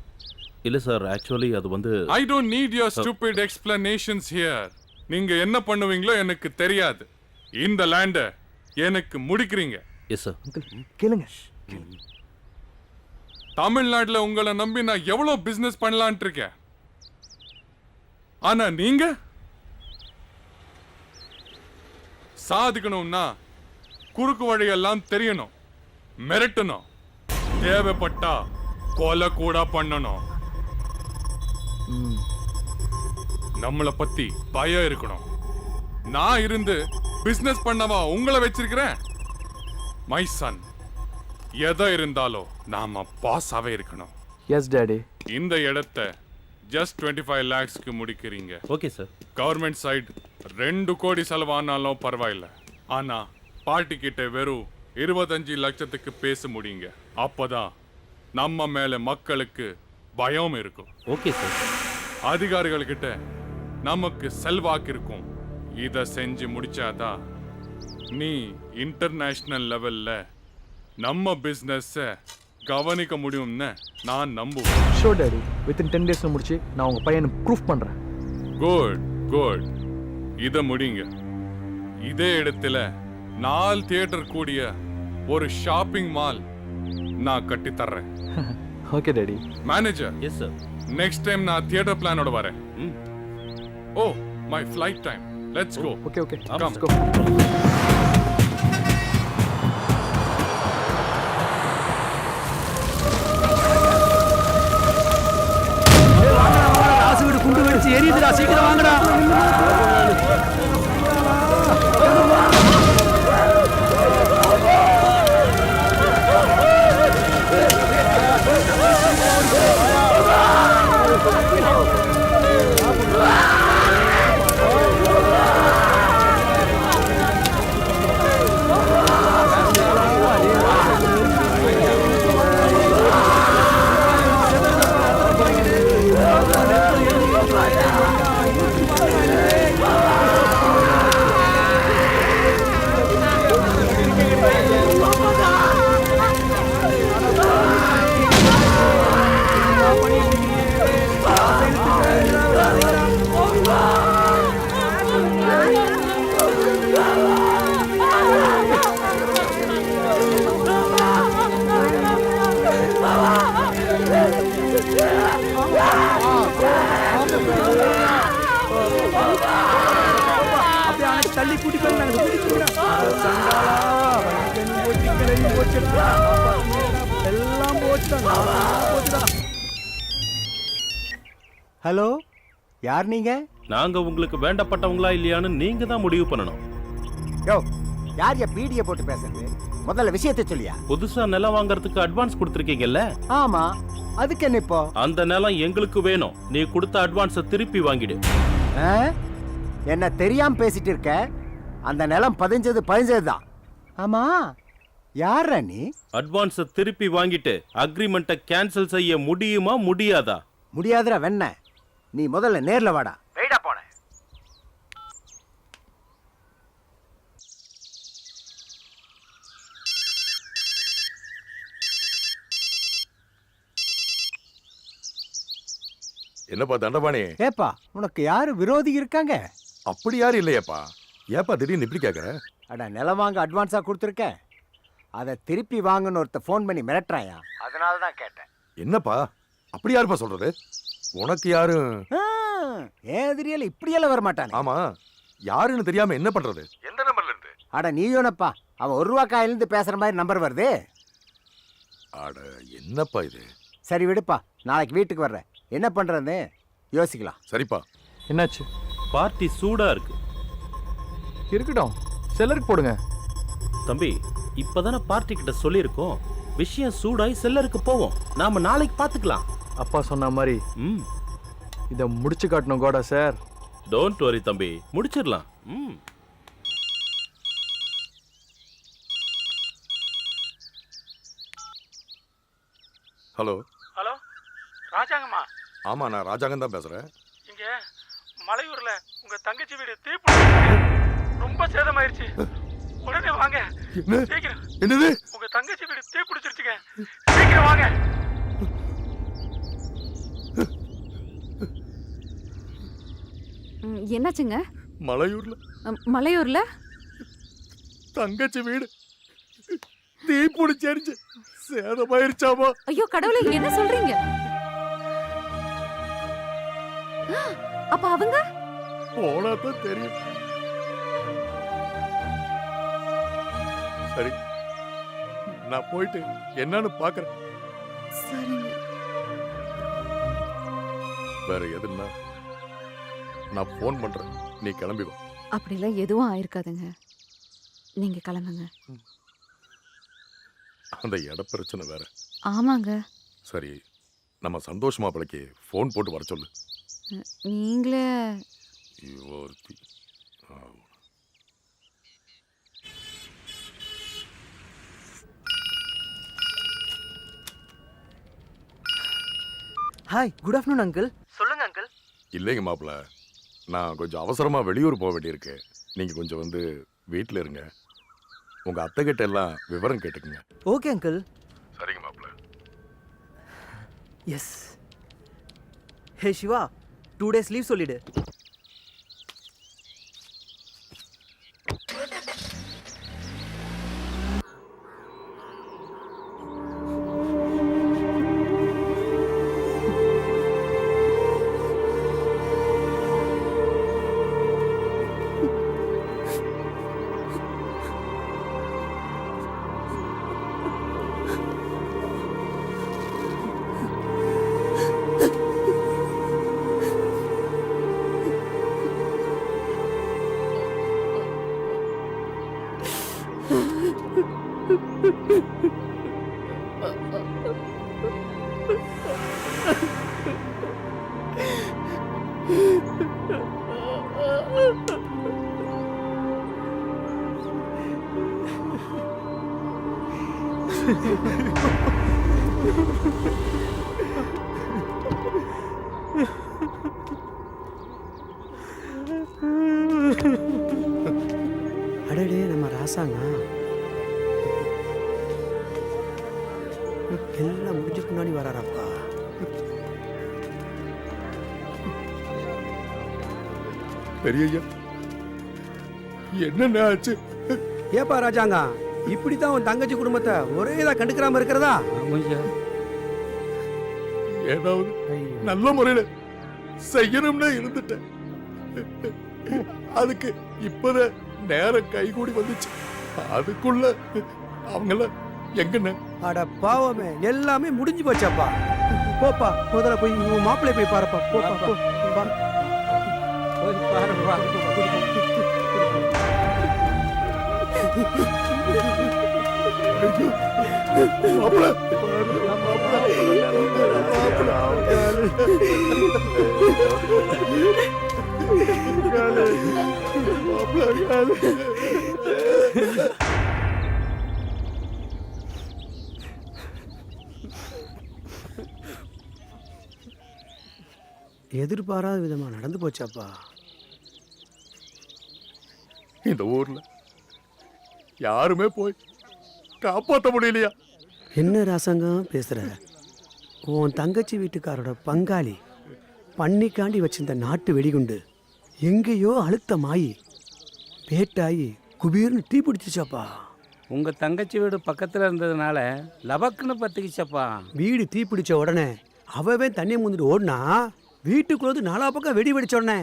இல்ல சார், ஆக்சுவலி அது வந்து I don't need your stupid explanations here. நீங்க என்ன பண்ணுவீங்களோ எனக்கு தெரியாது. இந்த லேண்ட எனக்கு முடிக்கிறீங்க. Yes sir. கேளுங்க. தமிழ்நாட்டுல உங்களை நம்பி நான் எவ்வளவு பிசினஸ் பண்ணலாம்னு இருக்கேன். ஆனா நீங்க சாதிக்கணும்னா குறுக்கு வழியெல்லாம் தெரியணும், மிரட்டணும், தேவைப்பட்டா கொலை கூட பண்ணணும். நம்மளை பத்தி பயம் இருக்கணும். நான் இருந்து பிசினஸ் பண்ணவா உங்களை வச்சிருக்கிறேன்? மை சன், எதை இருந்தாலும் நாம பாஸாவே இருக்கணும். Yes daddy. இந்த இடத்தை ஜஸ்ட் 25 lakhsக்கு முடிக்கிறீங்க. Okay sir. கவர்மெண்ட் சைடு 2 கோடி செலவானாலும் பரவாயில்ல. ஆனா பார்ட்டி கிட்ட வெறும் 25 லட்சத்துக்கு பேச முடியுங்க. அப்பதான் நம்ம மேல மக்களுக்கு பயம் இருக்கும். Okay sir. அதிகாரிகள் கிட்ட நமக்கு செல்வாக்கு இருக்கும். இத செஞ்சு முடிச்சாதான் நீ இன்டர்நேஷனல் லெவல்ல நம்ம பிசினஸ் கவனிக்க முடியும்னு நான் நம்புவேன். ஷோ டாடி, வித்தின் 10 days முடிச்சு நான் உங்க பையனை ப்ரூஃப் பண்றேன். Good good. இத முடிங்க. இதே இடத்துல 4 தியேட்டர் கூடிய ஒரு ஷாப்பிங் மால் நான் கட்டி தர்றேன். Okay daddy. Manager. Yes sir. Next time நான் தியேட்டர் பிளானோட வரேன். Oh my flight time. Let's go. Okay okay. Come. Let's go. Rasu வீடு குண்டு வெடிச்சு எரியுதுடா, சீக்கிரம் வாங்கடா. தள்ளி கூட்டிட்டு எல்லாம் போச்சுடா. ஹலோ, யார் நீங்க? நாங்க உங்களுக்கு வேண்டப்பட்டவங்களா இல்லையான்னு நீங்க தான் முடிவு பண்ணணும். யோ, யார் யா பீடிய போட்டு பேசுறது? முதல்ல விஷயத்தை சொல்லியா. புதுசா நிலம் வாங்குறதுக்கு அட்வான்ஸ் கொடுத்துருக்கீங்கல்ல? ஆமா, அதுக்கு என்ன இப்போ? அந்த நிலம் எங்களுக்கு வேணும். நீ கொடுத்த அட்வான்ஸை திருப்பி வாங்கிடு. என்ன தெரியாம பேசிட்டு இருக்க? அந்த நிலம் பதிஞ்சது தான். ஆமா, யாரா நீ? அட்வான்ஸை திருப்பி வாங்கிட்டு அக்ரிமெண்ட்டை கேன்சல் செய்ய முடியுமா முடியாதா? முடியாதுடா வெண்ண. நீ முதல்ல நேர்ல வாடா. வெயிடா போன. என்னப்பா தண்டபாணி? ஏப்பா உனக்கு யாரு விரோதி இருக்காங்க? அப்படி யாரும் இல்லையேப்பா. ஏப்பா திடீர்னு இப்படி கேட்குற? அட நிலம் வாங்க அட்வான்ஸாக கொடுத்துருக்கேன், அதை திருப்பி வாங்கன்னு ஒருத்த ஃபோன் பண்ணி மிரட்டுறாயா, அதனால தான் கேட்டேன். என்னப்பா அப்படி யாருப்பா சொல்றது? உனக்கு யாரும் ஏதிரியல் இப்படியெல்லாம் வர மாட்டானே. ஆமா, யாருன்னு தெரியாம என்ன பண்றது? எந்த நம்பர்ல இருந்து? அட நீயோனப்பா, அவன் 1 ரூபா காயிலிருந்து பேசுற மாதிரி நம்பர் வருது. அட என்னப்பா இது? சரி விடுப்பா, நாளைக்கு வீட்டுக்கு வர்றேன், என்ன பண்றதுன்னு யோசிக்கலாம். சரிப்பா. என்னாச்சு? பார்ட்டி சூடா இருக்கு. இருக்கட்டும், செல்லருக்கு போடுங்க. தம்பி, இப்பதானே பார்ட்டி கிட்ட சொல்லியிருக்கோம், விஷயம் சூடாய் செல்லருக்கு போவோம், நாம நாளைக்கு பார்த்துக்கலாம். அப்பா சொன்ன மாதிரி இதை முடிச்சு காட்டணும் கோடா சார். டோன்ட் வரி தம்பி, முடிச்சிடலாம். ஹலோ. ஹலோ, ராஜாங்கம்மா? ஆமா, நான் ராஜாங்கம் தான் பேசுறேன். இங்க மலையூர்ல உங்க தங்கச்சி வீடு தீப்பிடிச்சு ரொம்ப சேதமாயிருச்சு. உடனே வாங்க, சீக்கிரம். என்னது? உங்க தங்கச்சி வீடு தீப்பிடிச்சிருச்சுங்க, சீக்கிரம் வாங்க. என்னாச்சுங்க? மலையூர்ல மலையூர்ல தங்கச்சி வீடு தீப்பிடிச்சிருச்சு, சேதமாயிருச்சாமா. ஐயோ கடவுளே, என்ன சொல்றீங்க? அப்ப அவங்க போனாதான் தெரியும். சரி, நான் போயிட்டு என்னன்னு பாக்குறேன். சரிங்க. வேற எதுன்னா நான் போன் பண்றேன், நீ கிளம்பி வா. அப்படிலாம் எதுவும் ஆயிருக்காதுங்க, நீங்க கிளம்புங்க. அந்த இட பிரச்சனை வேற. ஆமாங்க. சரி, நம்ம சந்தோஷ் மாப்பிளைக்கு போன் போட்டு வர சொல்லு. நீங்களே ஹாய், குட் ஆஃப்டர்நூன் அங்கிள். சொல்லுங்க அங்கிள். இல்லைங்க மாப்பிள்ள, நான் கொஞ்சம் அவசரமா வெளியூர் போக வேண்டியிருக்கு. நீங்க கொஞ்சம் வந்து வீட்டில் இருங்க, உங்க அத்தை கிட்ட எல்லாம் விவரம் கேட்டுக்குங்க. Okay uncle. சரிங்க மாப்பிள்ள. எஸ். ஹே சிவா, 2 days லீவ் சொல்லிடு. அடடே, நம்ம ராசாங்க எல்லாம் முடிஞ்சுக்கு முன்னாடி வராராப்பா. பெரியய்யா, என்னென்ன ஆச்சு? ஏப்பா ராஜாங்க, இப்படித்தான் உன் தங்கச்சி குடும்பத்தை ஒரே இதா கண்டுக்கிறாம இருக்கிறதா? ஏதாவது நல்ல முறையில செய்யணும்னு இருந்துட்டேன், அதுக்கு இப்பதான் நேரம் கைகூடி வந்துச்சு. அதுக்குள்ள அவங்கள எங்கன்னு? அட பாவமே, எல்லாமே முடிஞ்சு போச்சாப்பா. போப்பா, முதல்ல போய் உன் மாப்பிள்ளை போய் பாருப்பா. போப்பா, போ. போய் பாருப்பா. மாப்பிள்ளை, எதிர்பாராத விதமா நடந்து போச்சாப்பா. இந்த ஊர்ல யாருமே போய் காப்பாற்ற முடியலையா? என்ன ராசங்கம் பேசுற? உன் தங்கச்சி வீட்டுக்காரோட பங்காளி பண்ணிக்காண்டி வச்சிருந்த நாட்டு வெடிகுண்டு எங்கேயோ அழுத்தமாயி பேட்டாயி குபீர்னு தீ பிடிச்சிச்சப்பா. உங்க தங்கச்சி வீடு பக்கத்துல இருந்ததுனால லபக்குன்னு பத்திக்கிச்சப்பா. வீடு தீ பிடிச்ச உடனே அவன் தண்ணியை முந்துட்டு ஓடினா வீட்டுக்குள்ள நாலா பக்கம் வெடி வெடிச்ச உடனே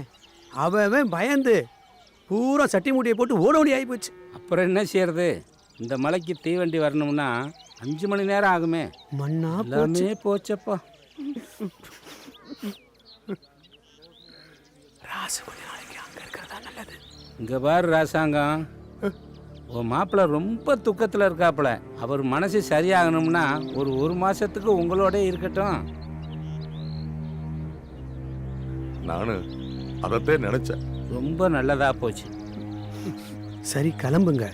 அவன் பயந்து பூரா சட்டி மூட்டையை போட்டு ஓட ஓடி ஆகி போச்சு. அப்புறம் என்ன செய்யறது? இந்த மலைக்கு தீவண்டி வரணும்னா 5 மணி நேரம் ஆகுமே. மண்ணா எல்லாமே போச்சப்பா. ராசு கொஞ்ச நாளைக்கு அங்க இருக்கிறதா நல்லது. இங்க பாரு ராசாங்கம், உன் மாப்பிள்ளை ரொம்ப துக்கத்தில் இருக்காப்புல. அவர் மனசு சரியாகணும்னா ஒரு மாசத்துக்கு உங்களோட இருக்கட்டும். நானு அதத்தே நினைச்சேன். ரொம்ப நல்லதா போச்சு. சரி கிளம்புங்க.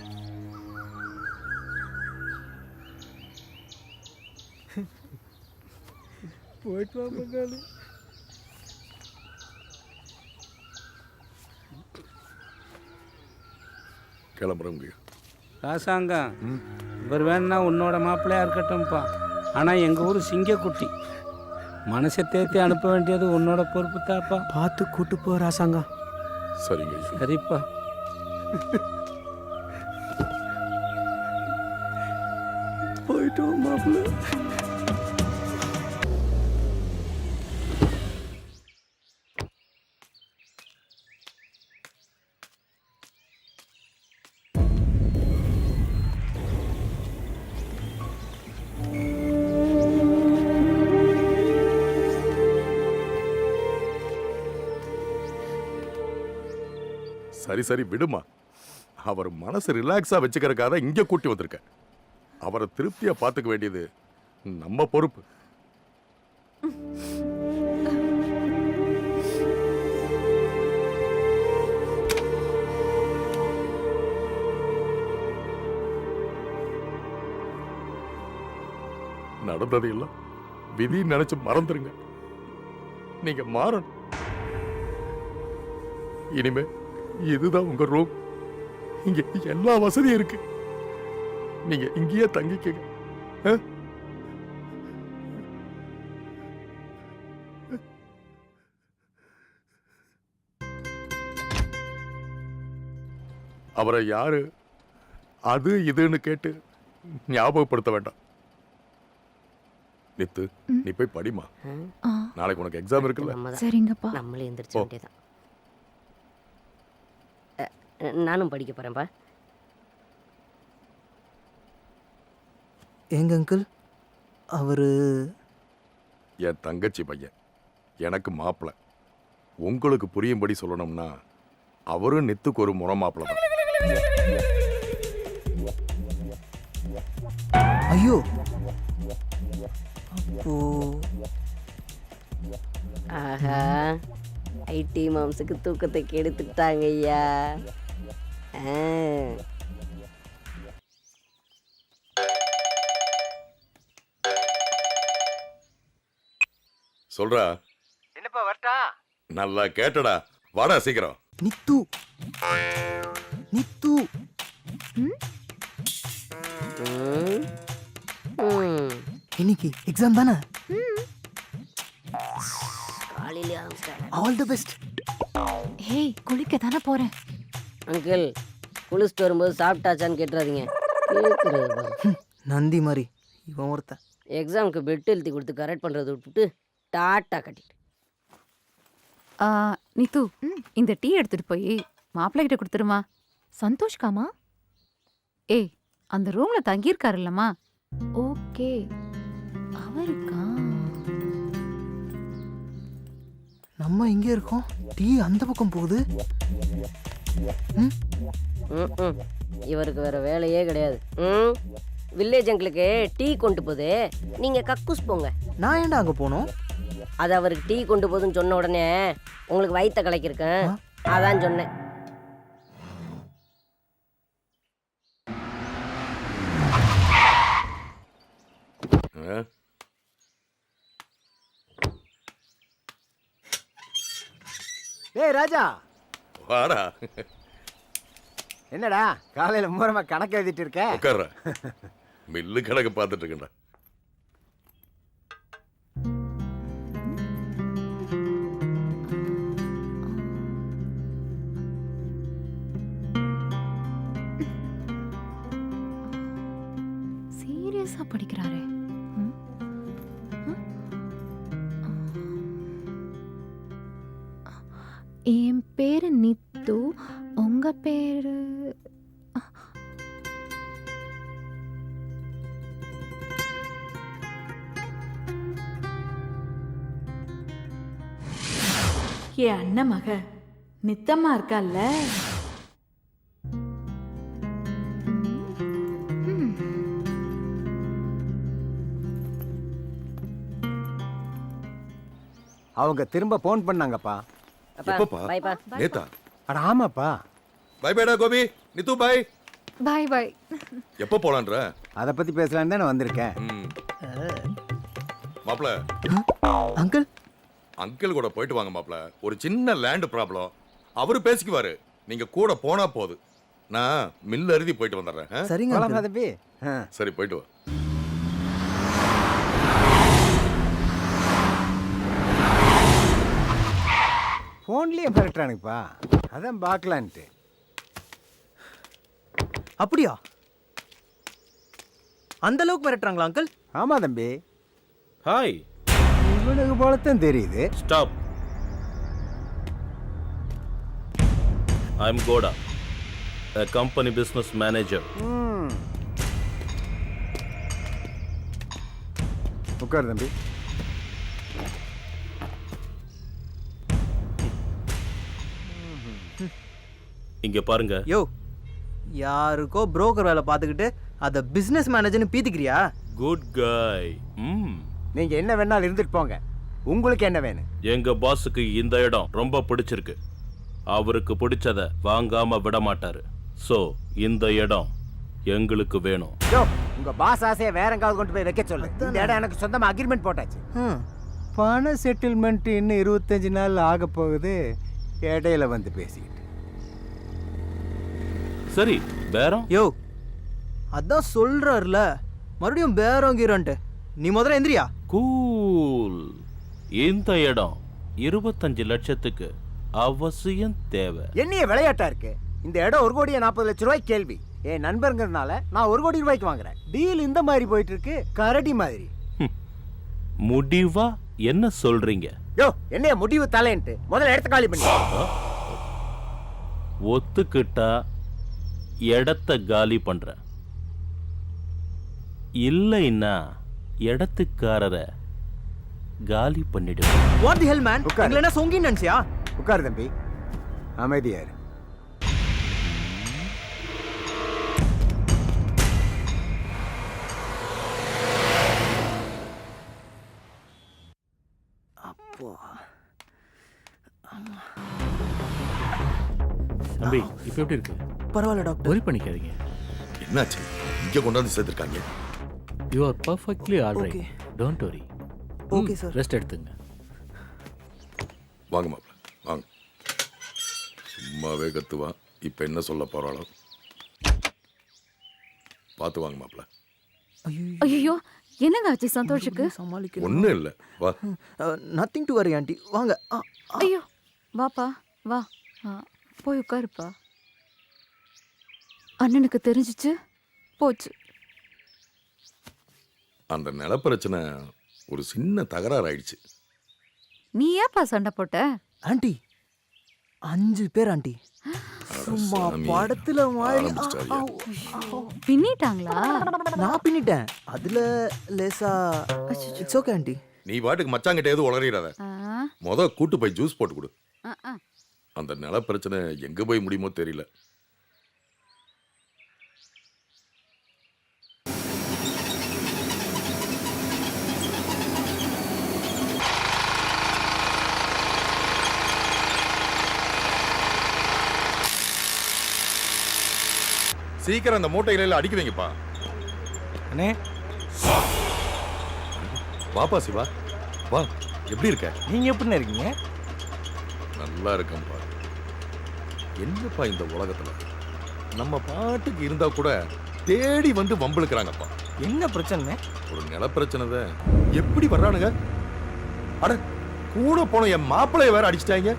போயிட்டு வா பங்காளி. கிளம்புறோம். ராசாங்கம், இவர் வேணும்னா உன்னோட மாப்பிள்ளையா இருக்கட்டும்ப்பா. ஆனால் எங்கள் ஊர் சிங்கக்குட்டி. மனசை தேத்தி அனுப்ப வேண்டியது உன்னோட பொறுப்பு தாப்பா. பார்த்து கூட்டு போ ராசாங்க. சரிங்க. சரிப்பா. போயிட்டு மாப்பிள்ள. சரி சரி விடுமா. அவர் மனசு ரிலாக்ஸா வச்சுக்கிறதுக்காக இங்க கூட்டி வந்திருக்க. அவரை திருப்தியா பார்த்துக்க வேண்டியது நம்ம பொறுப்பு. நடந்தது எல்லாம் விதி நினைச்சு மறந்துருங்க. நீங்க மாறணும். இனிமே இதுதான் உங்க ரூம். இங்க எல்லா வசதியும் இருக்கு. நீங்க இங்கேயே தங்கிக்கங்க. அவரை யாரு அது இதுன்னு கேட்டு ஞாபகப்படுத்த வேண்டாம். நித்து, நீ போய் படிமா. நாளைக்கு உனக்கு எக்ஸாம் இருக்குல்ல. சரிங்கப்பா. நம்மளே எந்திரிச்சு வேண்டியதான். நானும் படிக்க போறேன்ப்பா. எங்க அங்கிள் அவரு என் தங்கச்சி பையன், எனக்கு மாப்பிள்ள. உங்களுக்கு புரியும்படி சொல்லணும்னா அவரும் நித்துக்கு ஒரு முறை மாப்பிள்ள தான். ஐயோ, அப்போ ஆஹா, ஐடி மாம்ஸுக்கு தூக்கத்தை கெடுத்துட்டாங்க ஐயா. சொல்றா. என்னப்பா வரட்டா? நல்லா கேட்டடா. வாடா சீக்கிரம். நித்து நித்து இன்னைக்கு எக்ஸாம் தானே? காலையிலே ஆரம்பிச்சிட்டாங்க. All the best. ஹேய், குளிக்க தானே போறேன். அங்கிள், குளிச்சுட்டு வரும்போது சாப்பிட்டாச்சான்னு கேட்டுறாதீங்க. நந்தி மாதிரி இவன் ஒருத்தன். எக்ஸாமுக்கு பெட் எழுதி கொடுத்து கரெக்ட் பண்ணுறதை விட்டுட்டு டாட்டா கட்டிட்டு. நித்து, இந்த டீ எடுத்துட்டு போய் மாப்பிள்ளை கிட்ட கொடுத்துருமா. சந்தோஷ்காமா? ஏய், அந்த ரூம்ல தங்கியிருக்காருல்லம்மா. ஓகே, அவருக்கா? நம்ம இங்கே இருக்கோம், டீ அந்த பக்கம் போகுது. இவருக்கு வேற வேலையே கிடையாது. வில்லேஜ் அங்கிளுக்கு டீ கொண்டு போகுது, நீங்க கக்கூஸ் போங்க. நான் ஏன்டா அங்க போனோம்? அது அவருக்கு டீ கொண்டு போகுதுன்னு சொன்ன உடனே உங்களுக்கு வயிற்ற கலக்கிருக்கேன், அதான் சொன்னேன். ஏய் ராஜா, வாடா. என்னடா காலையில மூரமா கணக்கு எழுதிட்டு இருக்க? உட்கார்ற. மில்லு கணக்கு பார்த்துட்டு இருக்கேன்டா. என் பேரு நித்து, உங்க பேரு? என் அண்ணன் மக நித்தம்மா இருக்கால்ல, அவங்க திரும்ப ஃபோன் பண்ணாங்கப்பா. எப்பப்பா? பாய்ப்பா. நேத்தா? அட ஆமாப்பா. பை பைடா கோபி. நித்து பை. பாய் பாய். எப்போ போலான்ற? அதை பத்தி பேசலான்னு தானே வந்திருக்கேன். மாப்ள. அங்கிள். அங்கிள் கூட போயிட்டு வாங்க மாப்ள. ஒரு சின்ன லேண்ட் ப்ராப்ளம். அவரு பேசிக்குவாரு. நீங்க கூட போனா போது. நான் மில் அருதி போயிட்டு வந்துடுறேன். சரிங்க தம்பி. சரி போயிட்டு வா. ஃபோன்லேயே மிரட்டுறானுப்பா. அதான் பார்க்கலான்ட்டு. அப்படியா? அந்த அளவுக்கு மிரட்டுறாங்களா அங்கிள்? ஆமா தம்பி. ஹாய். இவனுக்கு போலத்தான் தெரியுது. Stop. I am Kota, a company business manager. உட்கார் தம்பி. இங்க பாருங்க. யோ, யாருக்கோ புரோக்கர் வேலை பார்த்துக்கிட்டு அதை பிசினஸ் மேனேஜர்னு பீத்திக்கிறியா? குட் காய். நீங்க என்ன வேணாலும் இருந்துட்டு போங்க. உங்களுக்கு என்ன வேணும்? எங்க பாஸுக்கு இந்த இடம் ரொம்ப பிடிச்சிருக்கு. அவருக்கு பிடிச்சத வாங்காம விட மாட்டாரு. சோ இந்த இடம் எங்களுக்கு வேணும். யோ, உங்க பாஸ் ஆசையை வேற எங்காவது கொண்டு போய் வைக்க சொல்லு. இந்த இடம் எனக்கு சொந்தமா அக்ரிமெண்ட் போட்டாச்சு. பண செட்டில்மெண்ட் இன்னும் 25 நாள் ஆக போகுது. இடையில வந்து பேசிக்கிட்டு. சரி, பேரம்? யோ, அதான் சொல்றாருல, மறுபடியும் பேரம் கீரன்ட்டு. நீ முதல்ல எந்திரியா. கூல். இந்த இடம் 25 லட்சத்துக்கு அவசியம் தேவை. என்னைய விளையாட்டா இருக்கு. இந்த இடம் 1,40,00,000 கேள்வி. என் நண்பருங்கிறதுனால நான் 1 கோடி ரூபாய்க்கு வாங்குறேன். டீல் இந்த மாதிரி போயிட்டு இருக்கு, கரடி மாதிரி. முடிவா என்ன சொல்றீங்க? யோ, என்னைய முடிவு தலைன்ட்டு முதல்ல இடத்த காலி பண்ணி. ஒத்துக்கிட்டா இடத்த காலி பண்றேன். இல்லைன்னா இடத்துக்காரரை காலி பண்ணிடுவேன். What the hell man? உங்களை என்ன சொங்கி நினைச்சியா? உட்கார் தம்பி, அமைதியா இரு. அப்போ தம்பி, இப்போ எப்படி இருக்கு? பரவாயில்ல டாக்டர். worry பண்ணிக்காதீங்க. என்னாச்சு? இங்க கொண்டாந்து சேர்த்திருக்காங்க. You are perfectly all right. Don't worry. Okay sir. Rest எடுத்துங்க. வாங்க மாப்ள, வாங்க. சும்மாவே கத்துவா. இப்ப என்ன சொல்ல போறாளோ? பார்த்து வாங்க மாப்ள. ஐயோ, என்னங்க ஆச்சு சந்தோஷுக்கு? ஒண்ணும் இல்ல, வா. நத்திங் டு வரி ஆண்டி, வாங்க. ஐயோ, வாப்பா வா. போய் உட்காருப்பா. அண்ணனுக்கு தெரிஞ்சிச்சு போச்சு. அந்த நிலப்பிரச்சனை ஒரு சின்ன தகராறு ஆயிடுச்சு. நீ ஏப்பா சண்டை போட்ட? ஆண்டி 5 பேர் ஆண்டி. சும்மா படத்துல மாதிரி பின்னிட்டாங்களா? நான் பின்னிட்டேன். அதுல லேசா இட்ஸ் ஓகே ஆண்டி. நீ பாட்டுக்கு மச்சாங்கிட்ட எதுவும் உளறிடாத. கூட்டு போய் ஜூஸ் போட்டு கொடு. அந்த நிலப்பிரச்சனை எங்க போய் முடியுமோ தெரியல. சீக்கிரம் அந்த மூட்டைகளை அடிக்க வைங்கப்பா. அண்ணே, வாப்பா சிவா, வா. எப்படி இருக்க? நீங்க எப்படி இருக்கீங்க? நல்லா இருக்கேன்ப்பா. என்னப்பா இந்த உலகத்துல நம்ம பாட்டுக்கு இருந்தா கூட தேடி வந்து வம்பிழுக்கிறாங்கப்பா. என்ன பிரச்சனை? ஒரு நிலப்பிரச்சனை தான். எப்படி வர்றானுங்க? அட, கூட போன என் மாப்பிளைய வேற அடிச்சிட்டாங்க.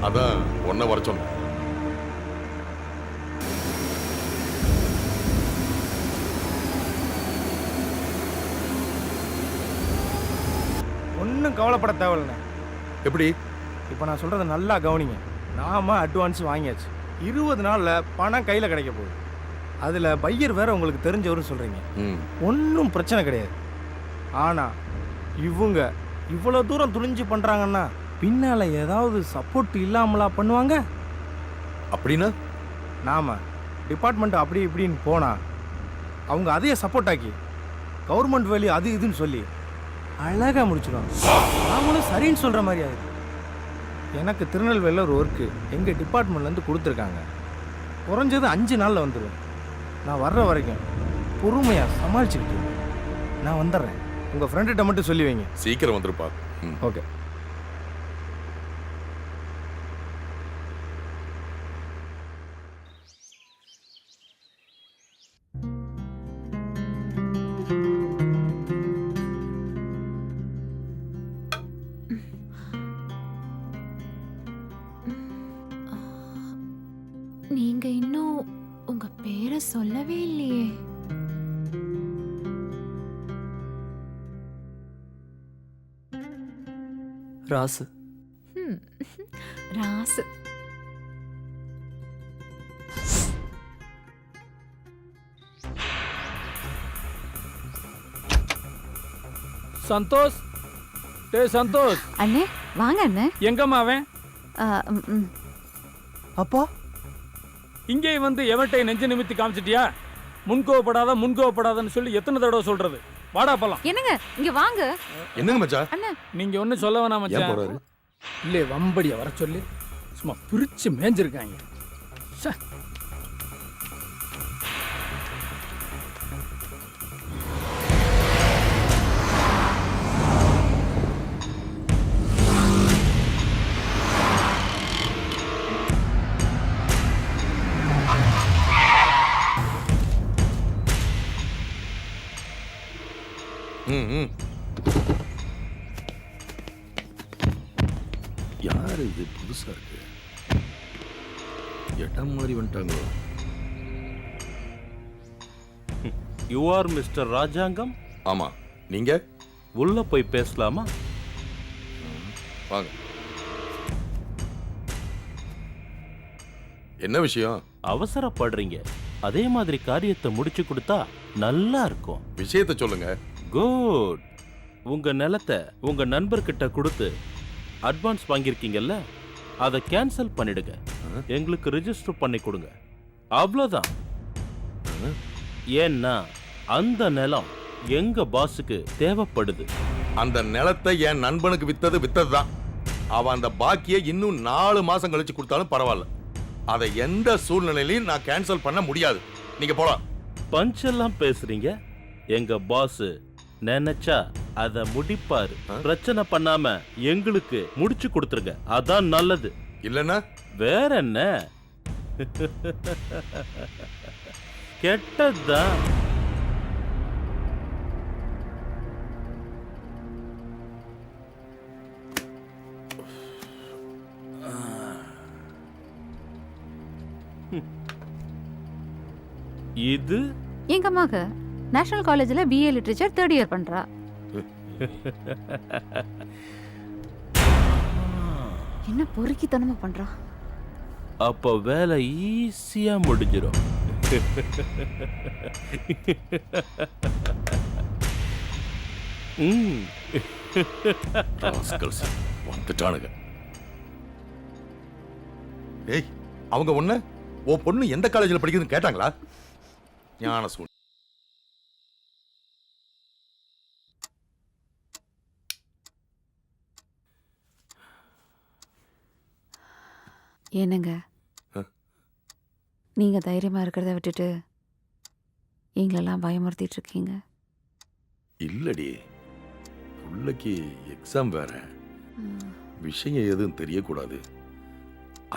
அதான் ஒன்ன வர சொன்னேன். ஒன்றும் கவலைப்பட தேவையில்லை. எப்படி? இப்போ நான் சொல்கிறத நல்லா கவனிங்க. நாம அட்வான்ஸ் வாங்கியாச்சு. 20 நாளில் பணம் கையில் கிடைக்க போகுது. அதில் பையர் வேற உங்களுக்கு தெரிஞ்சவரும் சொல்கிறீங்க. ஒன்றும் பிரச்சனை கிடையாது. ஆனால் இவங்க இவ்வளோ தூரம் துணிஞ்சு பண்ணுறாங்கன்னா பின்னால் ஏதாவது சப்போர்ட் இல்லாமலா பண்ணுவாங்க? அப்படின்னா நாம் டிபார்ட்மெண்ட் அப்படி இப்படின்னு போனால் அவங்க அதையே சப்போர்ட் ஆக்கி கவர்மெண்ட் வேல்யூ அது இதுன்னு சொல்லி அழகாக முடிச்சிடுவாங்க. நாமளும் சரின்னு சொல்கிற மாதிரி ஆயிடுது. எனக்கு திருநெல்வேலியில் ஒரு ஒர்க்கு எங்கள் டிபார்ட்மெண்ட்லேருந்து கொடுத்துருக்காங்க. குறைஞ்சது 5 நாளில் வந்துடுவேன். நான் வர்ற வரைக்கும் பொறுமையாக சமாளிச்சுக்கிட்டு நான் வந்துடுறேன். உங்கள் ஃப்ரெண்டுகிட்ட மட்டும் சொல்லி வைங்க. சீக்கிரம் வந்துருப்பா. ஓகே. நீங்க இன்னும் உங்க பேரை சொல்லவே இல்லையே. ராசு. ராசு. சந்தோஷ், சந்தோஷ். அண்ணே வாங்க அண்ணே. எங்கம்மா அவன்? அப்பா இங்கே வந்து எவன்ட்டை நெஞ்சு நிமித்தி காமிச்சிட்டியா? முன்கோவப்படாதன்னு சொல்லி எத்தனை தடவை சொல்றது? வாடா போலாம். என்னங்க இங்க வாங்க. என்னங்க மச்சான்? அண்ணா நீங்க ஒன்னும் சொல்ல வேணாம் மச்சான். ஏன் போறாரு? இல்ல வம்படியா வர சொல்லி சும்மா பிரிச்சு மேஞ்சிருக்காங்க. யார் இது? புதுசா இருக்கு. இடம் மாதிரி வந்துட்டாங்களோ. யூ ஆர் மிஸ்டர் ராஜாங்கம்? ஆமா. நீங்க உள்ள போய் பேசலாமா? வாங்க. என்ன விஷயம்? அவசரப்படுறீங்க. அதே மாதிரி காரியத்தை முடிச்சு கொடுத்தா நல்லா இருக்கும். விஷயத்தை சொல்லுங்க. குட். உங்க நிலத்தை உங்க நண்பர்கிட்ட கொடுத்து அட்வான்ஸ் வாங்கியிருக்கீங்கல்ல, அதை கேன்சல் பண்ணிடுங்க. எங்களுக்கு ரெஜிஸ்டர் பண்ணி கொடுங்க. அவ்வளோதான். ஏன்னா அந்த நிலம் எங்க பாஸுக்கு தேவைப்படுது. அந்த நிலத்தை என் நண்பனுக்கு வித்ததுதான். அவன் அந்த பாக்கியை இன்னும் 4 மாசம் கழிச்சு கொடுத்தாலும் பரவாயில்ல. அதை எந்த சூழ்நிலையிலையும் நான் கேன்சல் பண்ண முடியாது. நீங்க போலாம். பஞ்செல்லாம் பேசுறீங்க. எங்க பாஸ் நினைச்சா அத முடிப்பாரு. பிரச்சனை பண்ணாம எங்களுக்கு முடிச்சு கொடுத்துருங்க. அதான் நல்லது. இல்லன்னா வேற என்ன? கெட்டதுதான். இது எங்க மக நேஷனல் காலேஜ்ல பிஏ லிட்டரேச்சர் 3rd இயர் பண்றா. என்ன பொறுக்கித்தனமா பண்றா? அப்ப வேலை ஈஸியா முடிஞ்சிடும். வந்துட்டானுங்க. ஏய், அவங்க ஒண்ணு உன் பொண்ணு எந்த காலேஜில் படிக்குதுன்னு கேட்டாங்களா? ஞான சூழ். என்னங்க நீங்க தைரியமா இருக்கிறத விட்டுட்டு எங்களெல்லாம் பயமுறுத்திட்டு இருக்கீங்க. இல்லடி, பிள்ளைக்கு எக்ஸாம் வேற. விஷயம் எதுவும் தெரியக்கூடாது.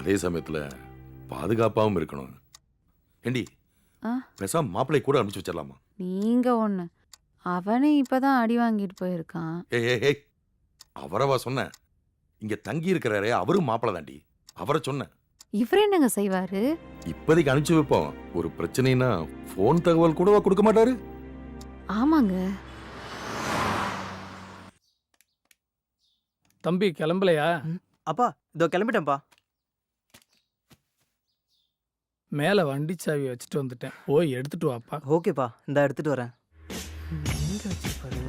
அதே சமயத்துல பாதுகாப்பாகவும் இருக்கணும். ஏண்டி பேசாம மாப்பிள்ளை கூட அனுப்பிச்சு வச்சிடலாமா? நீங்க ஒண்ணு, அவனே இப்பதான் அடி வாங்கிட்டு போயிருக்கான். ஏய், அவரவா சொன்ன? இங்க தங்கி இருக்கிறாரே அவரும் மாப்பிள்ளை தாண்டி. அவரை சொன்ன. இவரே என்னங்க செய்வாரு? இப்போதைக்கு அனுப்பிச்சு வைப்போம். ஒரு பிரச்சனைனா போன் தகவல் கூடவா கொடுக்க மாட்டாரு? ஆமாங்க. தம்பி கிளம்பலையா? அப்பா இதோ கிளம்பிட்டேன்ப்பா. மேலே வண்டி சாவி வச்சுட்டு வந்துட்டேன், போய் எடுத்துட்டு வாப்பா. ஓகேப்பா, இந்த எடுத்துட்டு வரேன். எங்க வச்சிருப்பாரு?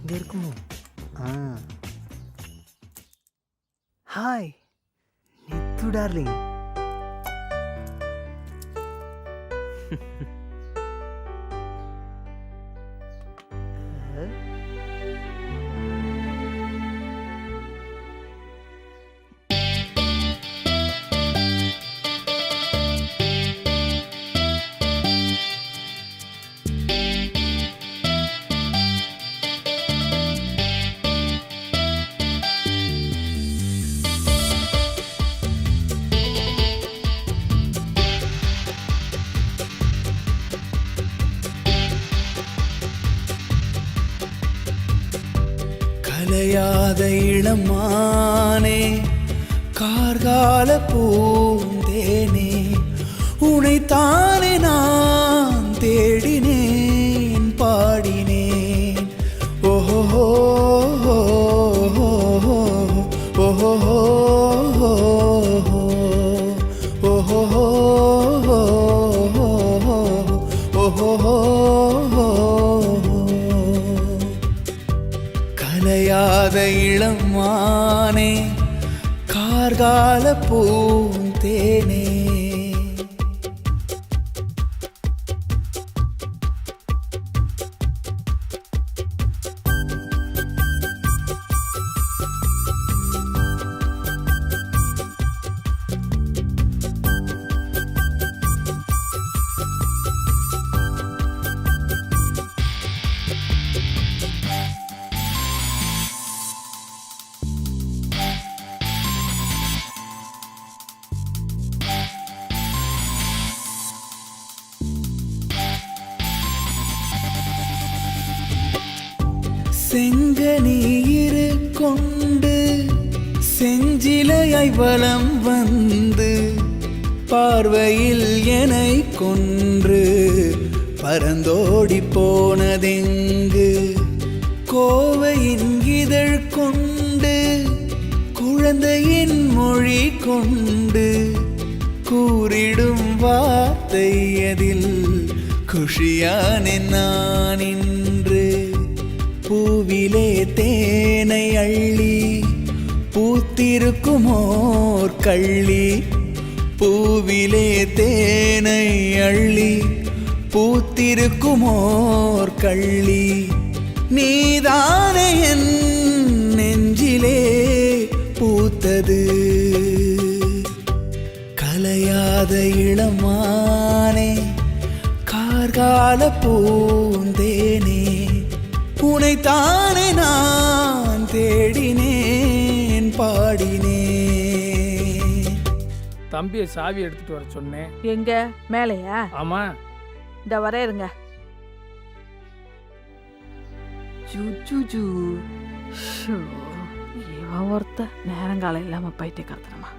இங்க இருக்குமோ? Hi Nithu darling. கலையாத இளமானே கார்கால பூந்தேனே உனைத்தானே நான் தேடினேன் பாடினேன். ஓஹோ ஓஹோ ஓஹோ ஓஹோ கலையாத இளமானே கார்கால பூந்தேனே. செங்கநீரு கொண்டு செஞ்சிலையாய் வலம் வந்து பார்வையில் என்னை கொன்று பறந்தோடி போனதெங்கு. கோவையின் இதழ் கொண்டு குழந்தையின் மொழி கொண்டு கூறிடும் வார்த்தை அதில் குஷியானே நான் இன்று. பூவிலே தேனை அள்ளி பூத்திருக்குமோர் கள்ளி. பூவிலே தேனை அள்ளி பூத்திருக்குமோர் கள்ளி. நீதானே என் நெஞ்சிலே பூத்தது. கலையாத இளமானே கார்கால பூந்தேனே உனைத்தானே நான் தேடினேன் பாடினேன். தம்பியை சாவி எடுத்துட்டு வர சொன்னேன். எங்க மேலையா? ஆமா, இந்த வர இருங்க. இவன் ஒருத்த நேரங்காலம் இல்லாம போயிட்டே கருத்துறமா.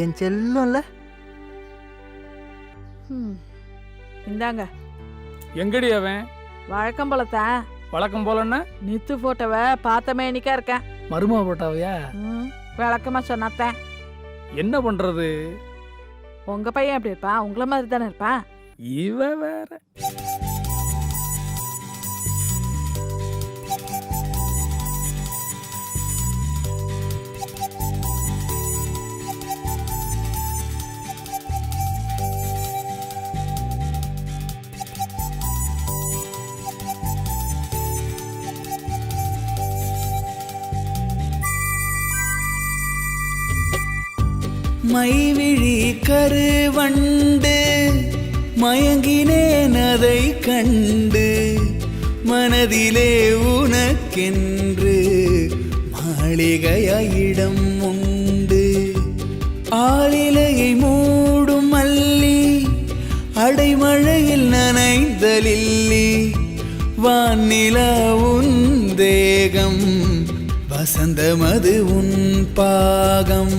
என் செல்லம்ல. இந்தாங்க. எங்கடி அவன்? வழக்கம் போலத்தான். வழக்கம் போலன்னா நித்து போட்டோவ பார்த்த மேனிக்கா இருக்கேன். மருமா போட்டாவையா? விளக்கமா சொன்னாத்தேன். என்ன பண்றது? உங்க பையன் எப்படி இருப்பான்? உங்கள மாதிரி தானே இருப்பான். இவ வேற. மைவிழி கருவண்டு மயங்கினேன் அதை கண்டு. மனதிலே உனக்கென்று மாளிகையிடம் உண்டு. ஆளிலையை மூடும் மல்லி அடைமழையில் நனைந்தலில்லி. வானிலா உன் தேகம் வசந்தமது உன் பாகம்.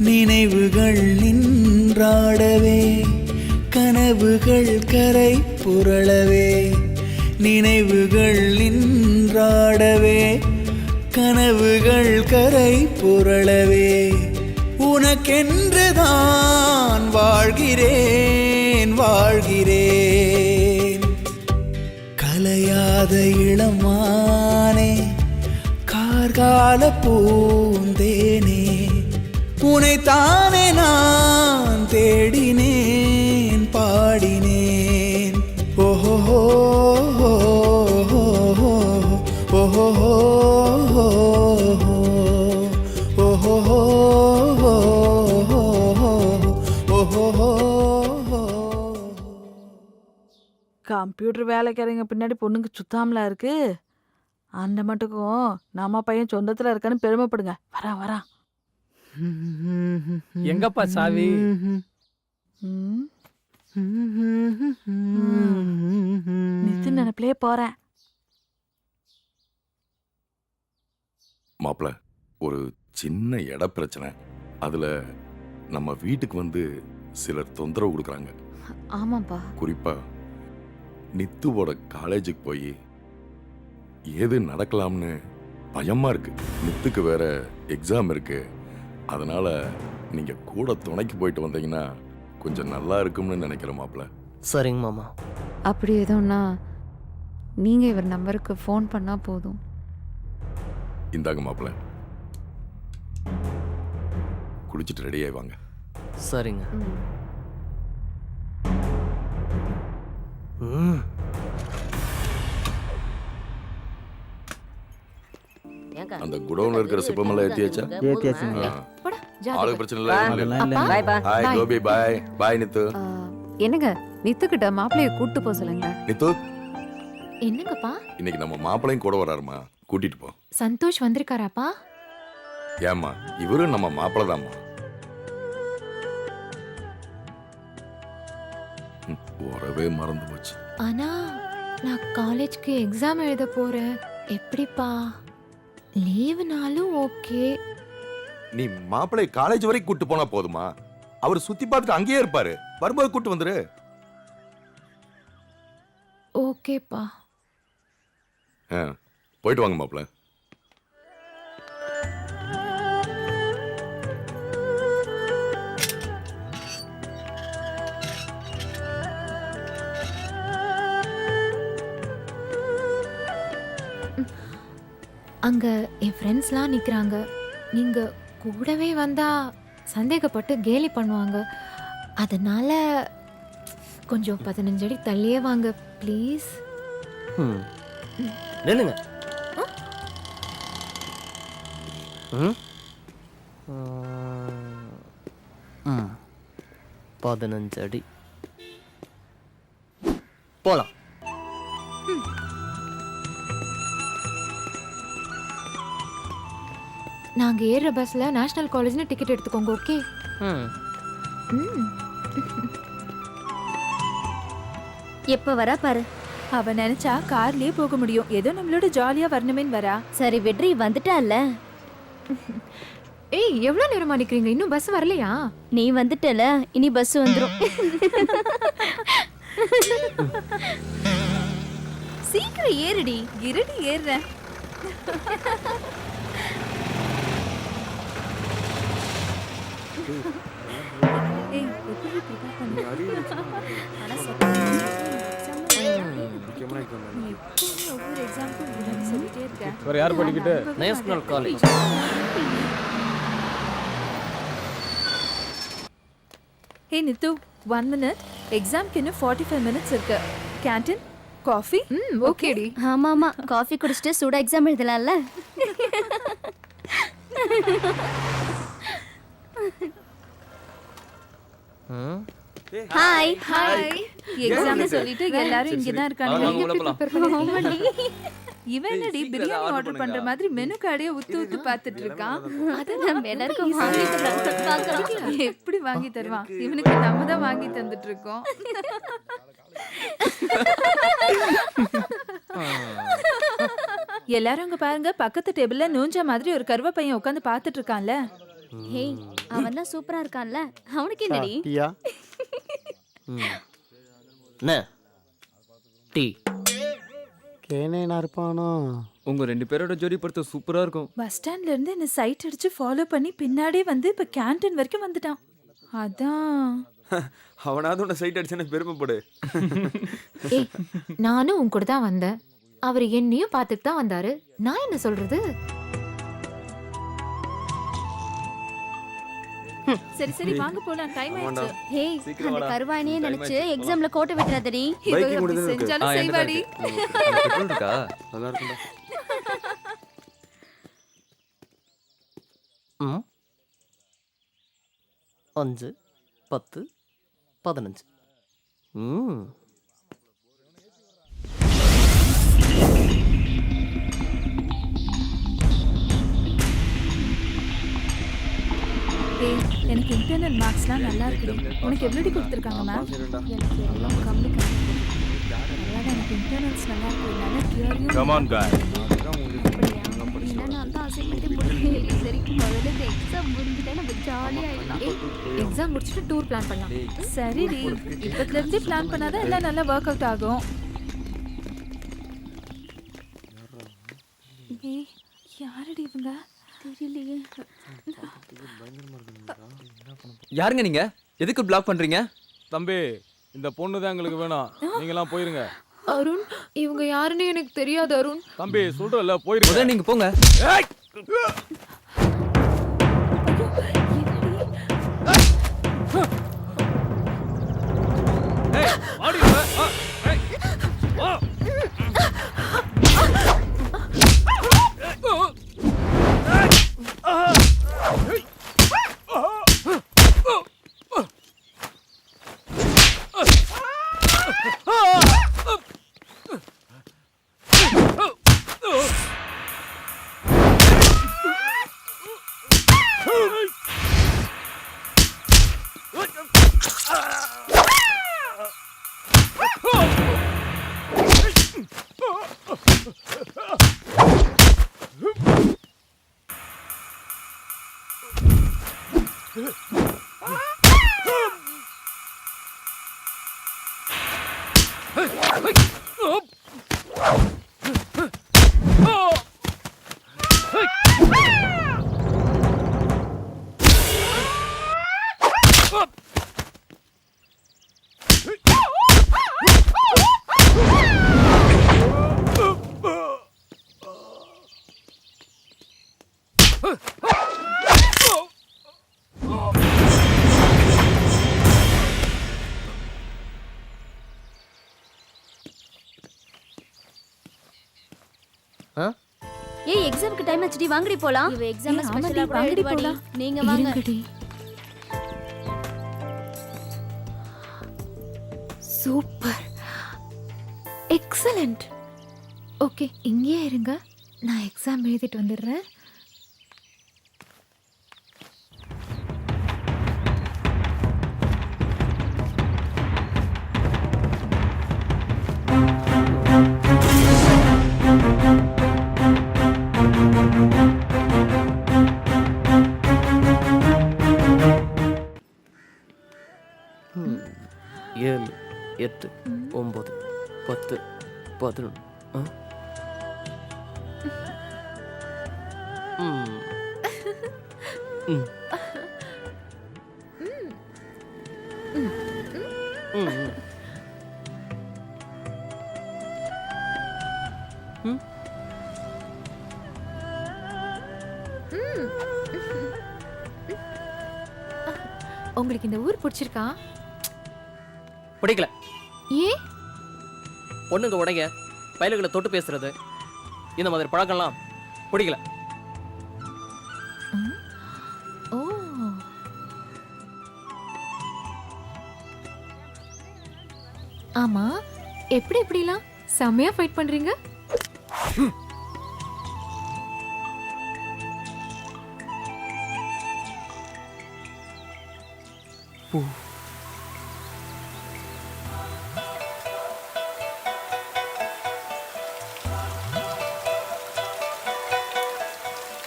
நினைவுகள் நின்றாடவே கனவுகள் கரை புரளவே. நினைவுகள் நின்றாடவே கனவுகள் கரை புரளவே உனக்கென்றுதான் வாழ்கிறேன் வாழ்கிறேன் கலையாத இளமானே கார்கால பூந்தேனே உனைத்தானே நான் தேடினேன் பாடினேன் ஓஹோ ஓஹோ கம்ப்யூட்டர் வேலைக்காரங்க பின்னாடி பொண்ணுங்க சுத்தாமலா இருக்கு. அந்த மட்டுக்கும் நம்ம பையன் சொந்தத்துல இருக்கான்னு பெருமைப்படுங்க. வரா எங்கப்பா சாவி? நித்து நினைப்பிலே போறேன். மாப்பிள, ஒரு சின்ன இட பிரச்சனை. அதுல நம்ம வீட்டுக்கு வந்து சிலர் தொந்தரவு கொடுக்குறாங்க. ஆமாப்பா. குறிப்பா நித்துவோட காலேஜுக்கு போய் ஏது நடக்கலாம்னு பயமா இருக்கு. நித்துக்கு வேற எக்ஸாம் இருக்கு. அதனால நீங்க கூட துணைக்கு போயிட்டு வந்தீங்கன்னா கொஞ்சம் நல்லா இருக்கும்னு நினைக்கிறேன் மாப்பிள. சரிங்க மாமா. அப்படி எதுவும்னா நீங்க இவர் நம்பருக்கு ஃபோன் பண்ணா போதும். இந்தாங்க மாப்பிள, குடிச்சிட்டு ரெடி ஆயிவாங்க. சரிங்க. அந்த குடோன்ல இருக்கிற சிப்பமெல்லாம் ஏத்தியாச்சா? ஏத்தியாச்சுங்க. ஆளுக்கு பிரச்சனை இல்ல. பாய் பாய். ஹாய் கோபி, பாய் பாய் நித்து. என்னங்க நித்துக்கிட்ட மாப்பிள்ளைய கூட்டு போக சொல்லுங்க. நித்து, என்னங்கப்பா? இன்னைக்கு நம்ம மாப்பிளையும் கூட வராருமா, கூட்டிட்டு போ. சந்தோஷ் வந்திருக்காராப்பா? ஏமா, இவரும் நம்ம மாப்பிள தான்மா. வரவே மறந்து போச்சு. ஆனா நான் காலேஜ்க்கு எக்ஸாம் எழுத போறேன். எப்படிப்பா? லீவுனாலும் ஓகே. நீ மாப்பிளை காலேஜ் வரைக்கும் கூட்டு போனா போதுமா? அவர் சுத்தி பார்த்துட்டு அங்கேயே இருப்பாரு. வரும்போது கூட்டு வந்துரு. ஓகேப்பா. போயிட்டு வாங்க மாப்பிள. அங்க என் ஃப்ரெண்ட்ஸ்லாம் நிக்கிறாங்க. நீங்க கூடவே வந்தா சந்தேகப்பட்டு கேலி பண்ணுவாங்க. அதனால கொஞ்சம் 15 அடி தள்ளியே வாங்க ப்ளீஸ். நில்லுங்க. 15 அடி போலாம். நாங்க ஏறுற பஸ்ல நேஷனல் காலேஜ்னு டிக்கெட் எடுத்துக்கோங்க. ஓகே? எப்ப வரா பாரு. அவ நினைச்சா கார்லயே போக முடியும். ஏதோ நம்மளோட ஜாலியா வரணுமேன்னு வரா. சரி வெற்றி வந்துட்டால. ஏய், எவ்வளவு நேரமா நிக்கிறீங்க? இன்னும் பஸ் வரலையா? நீ வந்துட்டல, இனி பஸ் வந்துரும். சீக்கிரம் ஏறுடி. இருடி ஏறுறேன். ஏய், எப்படி prepare பண்ணி? ஆனா ஒவ்வொரு எக்ஸாம்க்கும் விளையாட்டு சொல்லிட்டே இருக்கேன். வேற யார் படிக்கிட்டு? National college. Hey Nithu, 1 minute. எக்ஸாம்க்கு இன்னும் 45 minutes இருக்கு. Canteen coffee? ஓகேடி. ஆமா காஃபி குடிச்சிட்டு சூடா எக்ஸாம் எழுதலாம்ல. Hi hi. எக்ஸாம் சொல்லிட்டு எல்லாரும் இங்க தான் இருக்காங்க. இவன் என்னடி பிரியாணி ஆர்டர் பண்ற மாதிரி மெனு கார்டே உத்து பார்த்துட்டு இருக்கான். அது நம்ம எல்லாருக்கும் வாங்கி தரலாம். எப்படி வாங்கி தருவான்? இவனுக்கு நம்ம தான் வாங்கி தந்துட்டு இருக்கோம். எல்லாரும் அங்க பாருங்க, பக்கத்து டேபிள்ல நோஞ்சா மாதிரி ஒரு கருவ பையன் உட்கார்ந்து பார்த்துட்டு இருக்கான்ல. ஹேய், அவன் தான் சூப்பரா இருக்கான்ல, அவனுக்கு என்னடி? டீயா? டீ. சேனைனா இருப்பானோ? உங்க 2 பேரோட ஜோடி படத்தை சூப்பரா இருக்கும். பஸ் ஸ்டாண்ட்ல இருந்து என்ன சைட் அடிச்சு ஃபாலோ பண்ணி பின்னாடியே வந்து இப்ப கேண்டீன் வரைக்கும் வந்துட்டான். அதான் அவனாவது உன்னை சைட் அடிச்சேன்னு பெருமைப்படு. ஏய் நானும் உன் கூட தான் வந்தேன். அவர் என்னையும் பார்த்துட்டு தான் வந்தாரு. நான் என்ன சொல்றது? சரி சரி வாங்க போலாம், டைம் ஆயிடுச்சு. ஹேய், அந்த கருவாணியே நினைச்சு எக்ஸாம்ல கோட்டை விட்டுறாதடி. பைக்கிங் முடிஞ்சது இருக்கு. செஞ்சாலும் செய்வாடி. பெட்ரோல் இருக்கா? நல்லா இருக்கும்டா. 5 10 15 ஏய், எனக்கு இன்டர்னல் மார்க்ஸ்லாம் நல்லா இருக்குடி. உனக்கு எவ்வளோடி கொடுத்துருக்காங்க மேம்? எனக்கு எல்லாம் கம்மி கம்மி. அதாவது எனக்கு இன்டர்னல்ஸ் நல்லா இருக்கிறதுனால தியரியும். Come on guys. நான் தான் அசைன்மெண்ட் முடியல. சரி முதல்ல இந்த எக்ஸாம் முடிஞ்சிட்டா நம்ம ஜாலியா ஆயிடலாம். எக்ஸாம் முடிச்சிட்டு டூர் பிளான் பண்ணலாம். சரிடி, இப்பத்துல இருந்தே பிளான் பண்ணாதான் எல்லாம் நல்லா ஒர்க் அவுட் ஆகும். ஏய், யாரடி இவங்க? தெரியலையே. யாருங்க நீங்க? எதுக்கு பிளாக் பண்றீங்க? தம்பி, இந்த பொண்ணு தான் எங்களுக்கு வேணும். நீங்கலாம் போயிருங்க. அருண், இவங்க யாருன்னு எனக்கு தெரியாது அருண். தம்பி சொல்றல போயிருங்க. முதல்ல நீங்க போங்க. ஏய்! ஏய், ஆடி வா. ஏய். வா. ஏய், எக்ஸாம்க்கு டைம் ஆச்சுடி, வாங்கடி போலாம். இவ எக்ஸாம்ல ஸ்பெஷலா கூட எழுதுவாடி. நீங்க வாங்க. Super, excellent. ஓகே, இங்கேயே இருங்க, நான் எக்ஸாம் எழுதிட்டு வந்துடுறேன். ஏழு 8 9 10 11 உங்களுக்கு இந்த ஊர் பிடிச்சிருக்கா? பிடிக்கல. ஏன்? பொண்ணுங்க உடைய பயலுகளை தொட்டு பேசுறது இந்த மாதிரி பழக்கம்லாம் பிடிக்கல. ஓ, ஆமா, எப்படி எப்படிலாம் செம்மையா ஃபைட் பண்றீங்க?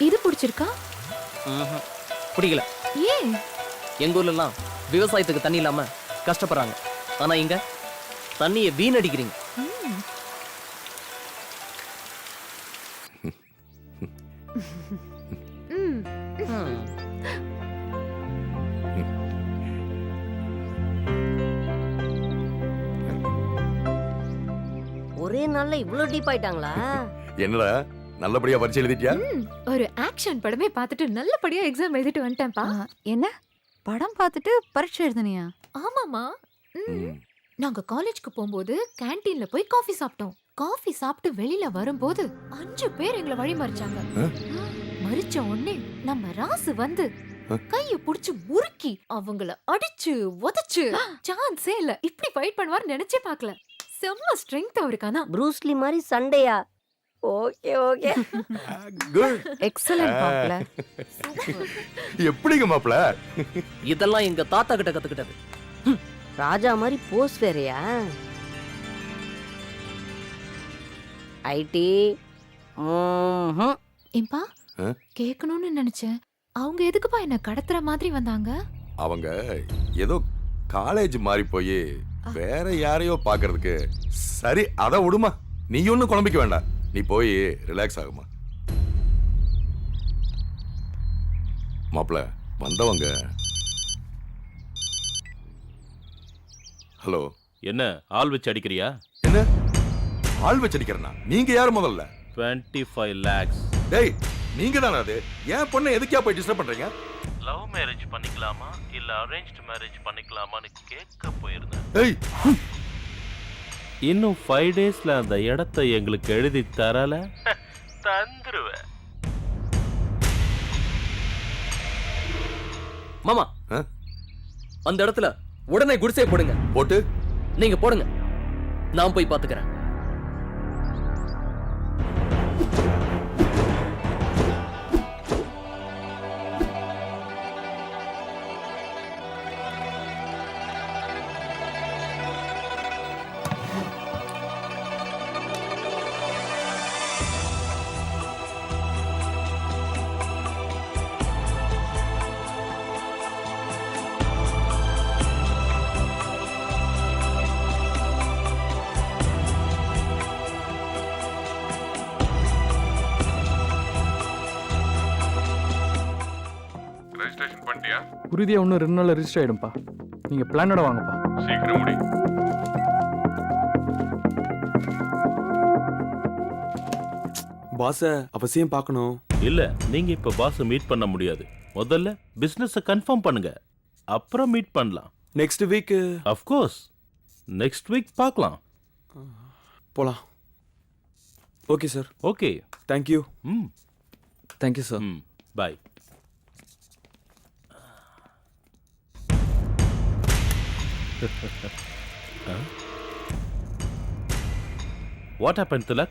இது பிடிச்சிருக்கா? பிடிக்கல. ஏன்? எங்க ஊர்ல எல்லாம் விவசாயத்துக்கு தண்ணி இல்லாம கஷ்டப்படுறாங்க. ஆனா இங்க தண்ணியை வீணடிக்கிறீங்க. ம். ஒரே நாள்ல இவ்வளவு டீப் ஆயிட்டாங்களா? என்னடா நல்லபடியா பரிச்சை எழுதிட்டியா? ஒரு ஆக்ஷன் படமே பார்த்துட்டு நல்லபடியா எக்ஸாம் எழுதிட்டு வந்துட்டேன்ப்பா. என்ன படம் பார்த்துட்டு பரீட்சை எழுதுனியா? ஆமாமா. நாங்க காலேஜ்க்கு போகும்போது கேண்டீன்ல போய் காஃபி சாப்பிட்டோம். காஃபி சாப்பிட்டு வெளியில வரும்போது 5 பேர் எங்களை வழி மறிச்சாங்க. மறிச்ச உடனே நம்ம ராசு வந்து கைய புடிச்சு முறுக்கி அவங்கள அடிச்சு உதைச்சு சான்ஸே இல்ல. இப்படி ஃபைட் பண்ணுவார் நினைச்சே பார்க்கல. செம்ம ஸ்ட்ரெngth அவருக்கானா. ப்ரூஸ்லி மாதிரி சண்டையா? Okay okay. குட். எக்ஸலென்ட் மாப்ள. எப்படிங்க மாப்ள? இதெல்லாம் எங்க தாத்தா கிட்ட கத்துக்கிட்டது. ராஜா மாதிரி போஸ் வேறயா? ஐடி. ஏம்பா கேட்கணும்னு நினைச்சேன். அவங்க எதுக்குப்பா என்ன கடத்துற மாதிரி வந்தாங்க? அவங்க ஏதோ காலேஜ் மாறி போய் வேற யாரையோ பாக்குறதுக்கு. சரி அத விடுமா, நீ ஒன்னும் குழம்பிக்க வேண்டாம். நீ போய் ரிலாக்ஸ் ஆகுமா. மாப்ள வந்தவங்க. ஹலோ. என்ன ஆள் வச்சு அடிக்கிறியா? என்ன ஆள் வச்சு அடிக்கிறனா? நீங்க யாரு முதல்ல? 25 lakhs. டேய் நீங்க தானே அது? ஏன் பொண்ணை எதுக்கா போய் டிஸ்டர்ப் பண்றீங்க? லவ் மேரேஜ் பண்ணிக்கலாமா இல்ல அரேஞ்ச்டு மேரேஜ் பண்ணிக்கலாமான்னு கேட்க போயிருந்தேன். டேய் இன்னும் 5 daysல அந்த இடத்தை எங்களுக்கு எழுதி தரல தந்துருவேன். மாமா அந்த இடத்துல உடனே குடிசை போடுங்க. போட்டு நீங்க போடுங்க, நான் போய் பாத்துக்கிறேன். ரெஜிஸ்ட்ரேஷன் பண்ணிட்டியா? உறுதியா இன்னும் 2 நாள்ல ரெஜிஸ்டர் ஆயிடும்பா. நீங்க பிளானோட வாங்கப்பா. சீக்கிரம் முடி. பாஸ அவசியம் பார்க்கணும். இல்ல நீங்க இப்ப பாஸ் மீட் பண்ண முடியாது. முதல்ல பிசினஸ் கன்ஃபார்ம் பண்ணுங்க, அப்புறம் மீட் பண்ணலாம். Next week of course next week பார்க்கலாம். போலாம். Okay sir. Okay thank you. Thank you sir. Bye. What happened, Tilak?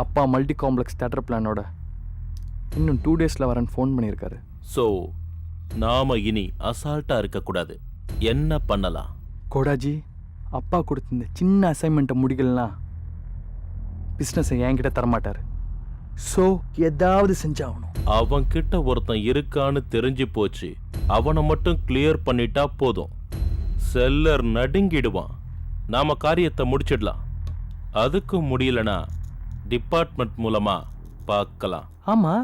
அப்பா மல்டி காம்ப்ளெக்ஸ் தியேட்டர் பிளானோட இன்னும் 2 daysல வரேன்னு ஃபோன் பண்ணியிருக்காரு. ஸோ நாம இனி அசால்ட்டா இருக்கக்கூடாது. என்ன பண்ணலாம்? கோடாஜி அப்பா கொடுத்த இந்த சின்ன அசைன்மெண்ட்டை முடிக்கலாம் பிஸ்னஸை என்கிட்ட தரமாட்டார். ஸோ ஏதாவது செஞ்சாகணும். அவன் கிட்ட ஒருத்தன் இருக்கான்னு தெரிஞ்சு போச்சு. அவனை மட்டும் கிளியர் பண்ணிட்டா போதும். செல்லர் நடுங்கிடுவான். நாம காரியத்தை முடிச்சிடலாம். அதுக்கு முடியலனா டிபார்ட்மெண்ட் மூலமா பார்க்கலாம். ஆமா,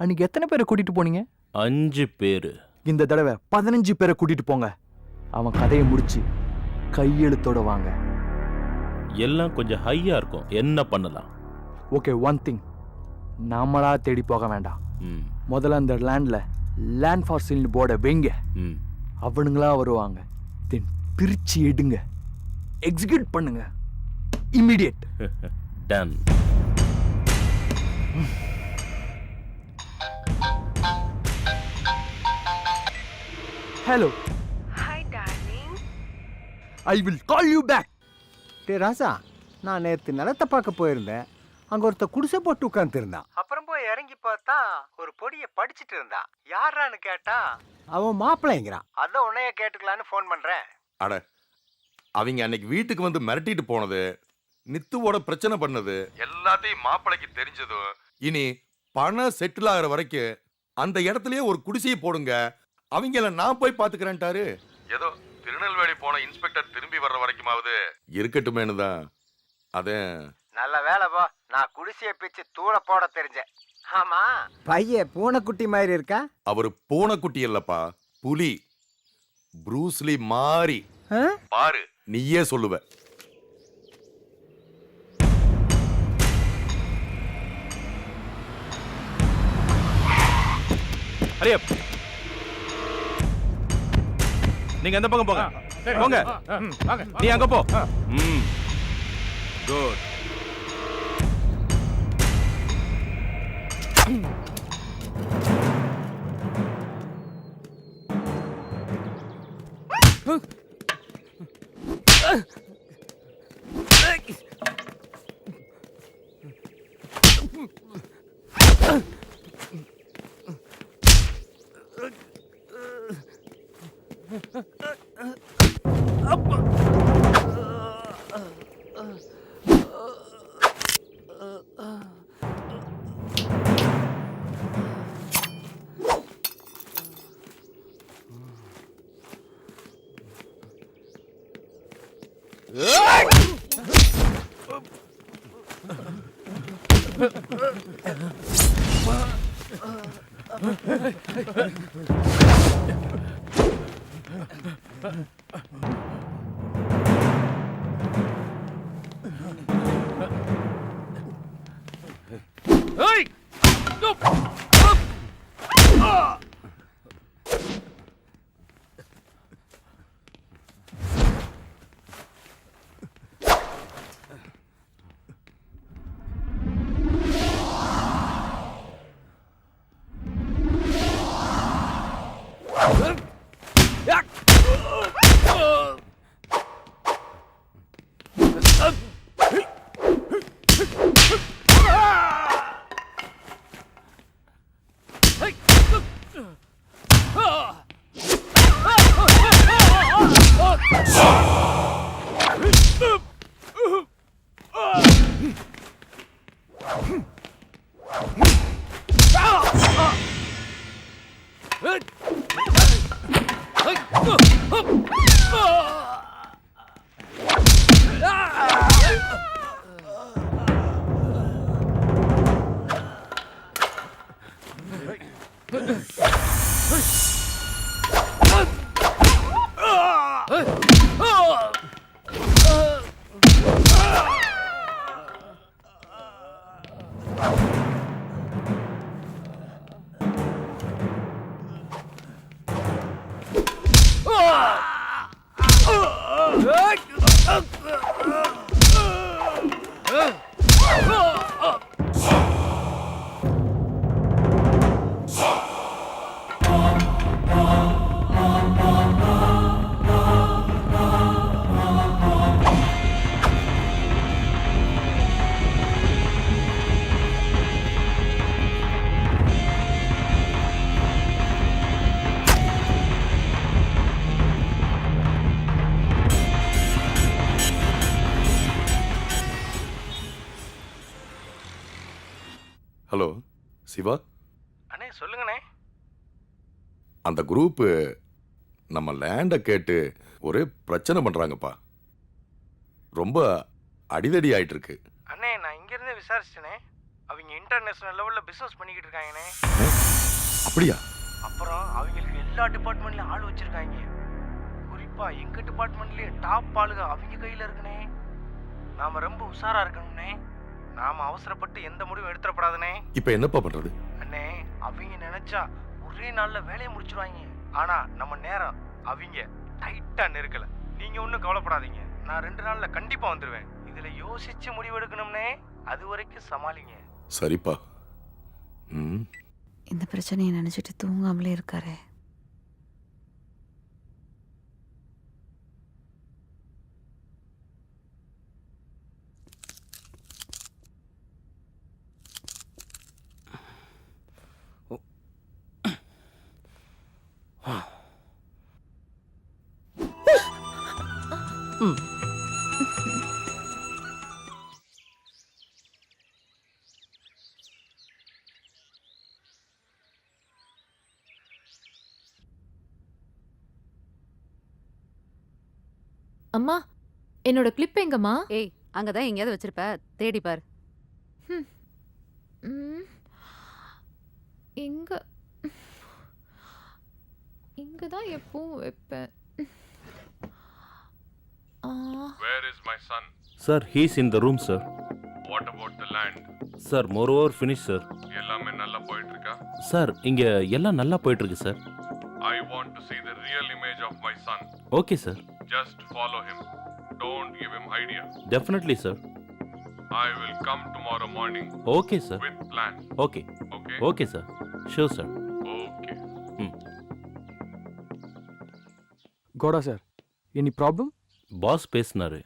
அன்னைக்கு எத்தனை பேரை கூட்டிட்டு போனீங்க? 5 பேரு. இந்த தடவை 15 பேரை கூட்டிட்டு போங்க. அவன் கதையை முடிச்சு கையெழுத்தோட வாங்க. எல்லாம் கொஞ்சம் ஹையா இருக்கும். என்ன பண்ணலாம்? ஓகே, ஒன் திங், நாமளா தேடி போக வேண்டாம். முதல்ல அந்த லேண்ட்ல லேண்ட் ஃபார் சேல் போர்டை வைங்க. அவனுங்களா வருவாங்க. தென் பிரிச்சு எடுங்க, எக்ஸிக்யூட் பண்ணுங்க. Immediate. Done. Hello. Hi darling. I will call you back. டே ராசா, நான் நேற்று நிலத்தை பார்க்க போயிருந்தேன். அங்கே ஒருத்த குடிசை போட்டு உட்காந்துருந்தான். அப்புறம் போய் இறங்கி பார்த்தா ஒரு பொடியை படிச்சுட்டு இருந்தான். யாரான்னு கேட்டா அவன் மாப்பிள்ளைங்கிறான். அதான் உன்னைய கேட்டுக்கலான்னு ஃபோன் பண்ணுறேன். அட, அவங்க அன்னைக்கு வீட்டுக்கு வந்து மிரட்டிட்டு போனது, நித்துவோட பிரச்சனை பண்ணது எல்லாத்தையும் மாப்பிளைக்கு தெரிஞ்சதும், இனி பணம் செட்டில் ஆகிற வரைக்கும் அந்த இடத்துலயே ஒரு குடிசையை போடுங்க, அவங்கள நான் போய் பாத்துக்கிறேன்ட்டாரு. ஏதோ திருநெல்வேலி போன இன்ஸ்பெக்டர் திரும்பி வர்ற வரைக்குமாவது இருக்கட்டுமேனு தான். அதே நல்ல குடிசையை பிச்சு தூள போட தெரிஞ்ச. ஆமா பைய பூனைக்குட்டி மாதிரி இருக்கா? அவர் பூனைக்குட்டி இல்லப்பா, புலி. ப்ரூஸ்லி மாறி பாரு, நீயே சொல்லுவ. அரியப், நீங்க எந்த பக்கம் போங்க. போங்க, நீ அங்க போ. குட். ஹலோ சிவா. அண்ணே சொல்லுங்கண்ணே. அந்த குரூப்பு நம்ம லேண்டை கேட்டு ஒரே பிரச்சனை பண்றாங்கப்பா. ரொம்ப அடிதடி ஆயிட்டு இருக்கு. அண்ணே நான் இங்கிருந்தே விசாரிச்சிட்டேனே, அவங்க இன்டர்நேஷனல் லெவலில் பிஸ்னஸ் பண்ணிக்கிட்டு இருக்காங்கண்ணே. அப்படியா? அப்புறம் அவங்களுக்கு எல்லா டிபார்ட்மெண்ட்லையும் ஆள் வச்சிருக்காங்க. குறிப்பா எங்க டிபார்ட்மெண்ட்லயே டாப் ஆளுங்க அவங்க கையில இருக்குனே. நாம ரொம்ப உஷாரா இருக்கணும்னே. நாம அவசரப்பட்டு எந்த முடிவும் எடுத்துறப்படாதுனே. இப்போ என்னப்பா பண்றது? அண்ணே அவங்க நினைச்சா ஒரே நாள்ல வேலையை முடிச்சிருவாங்க. ஆனா நம்ம நேரம் அவங்க டைட்டா நெருக்கல. நீங்க ஒன்றும் கவலைப்படாதீங்க, நான் 2 நாள்ல கண்டிப்பா வந்துடுவேன். இதுல யோசிச்சு முடிவு எடுக்கணும்னே. அது வரைக்கும் சமாளிங்க. சரிப்பா. இந்த பிரச்சனையை நினைச்சிட்டு தூங்காமலே இருக்காரு. அம்மா, என்னோட கிளிப் எங்கம்மா? ஏய், அங்கதான் எங்கேயாவது வச்சிருப்ப, தேடி பாரு. இங்க இங்க தான் எப்பவும் வைப்பேன். Where is my son? Sir he's in the room sir. What about the land? Sir moreover finish sir. எல்லாமே நல்லா போயிட்டு இருக்கா? சார் இங்க எல்லாம் நல்லா போயிட்டு இருக்கு sir. I want to see the real image of my son. Okay sir. Just follow him. Don't give him idea. Definitely sir. I will come tomorrow morning. Okay sir. With plan. Okay. Okay? Okay sir. Sure sir. Okay. Kota sir, any problem? Pass பேசினாரு.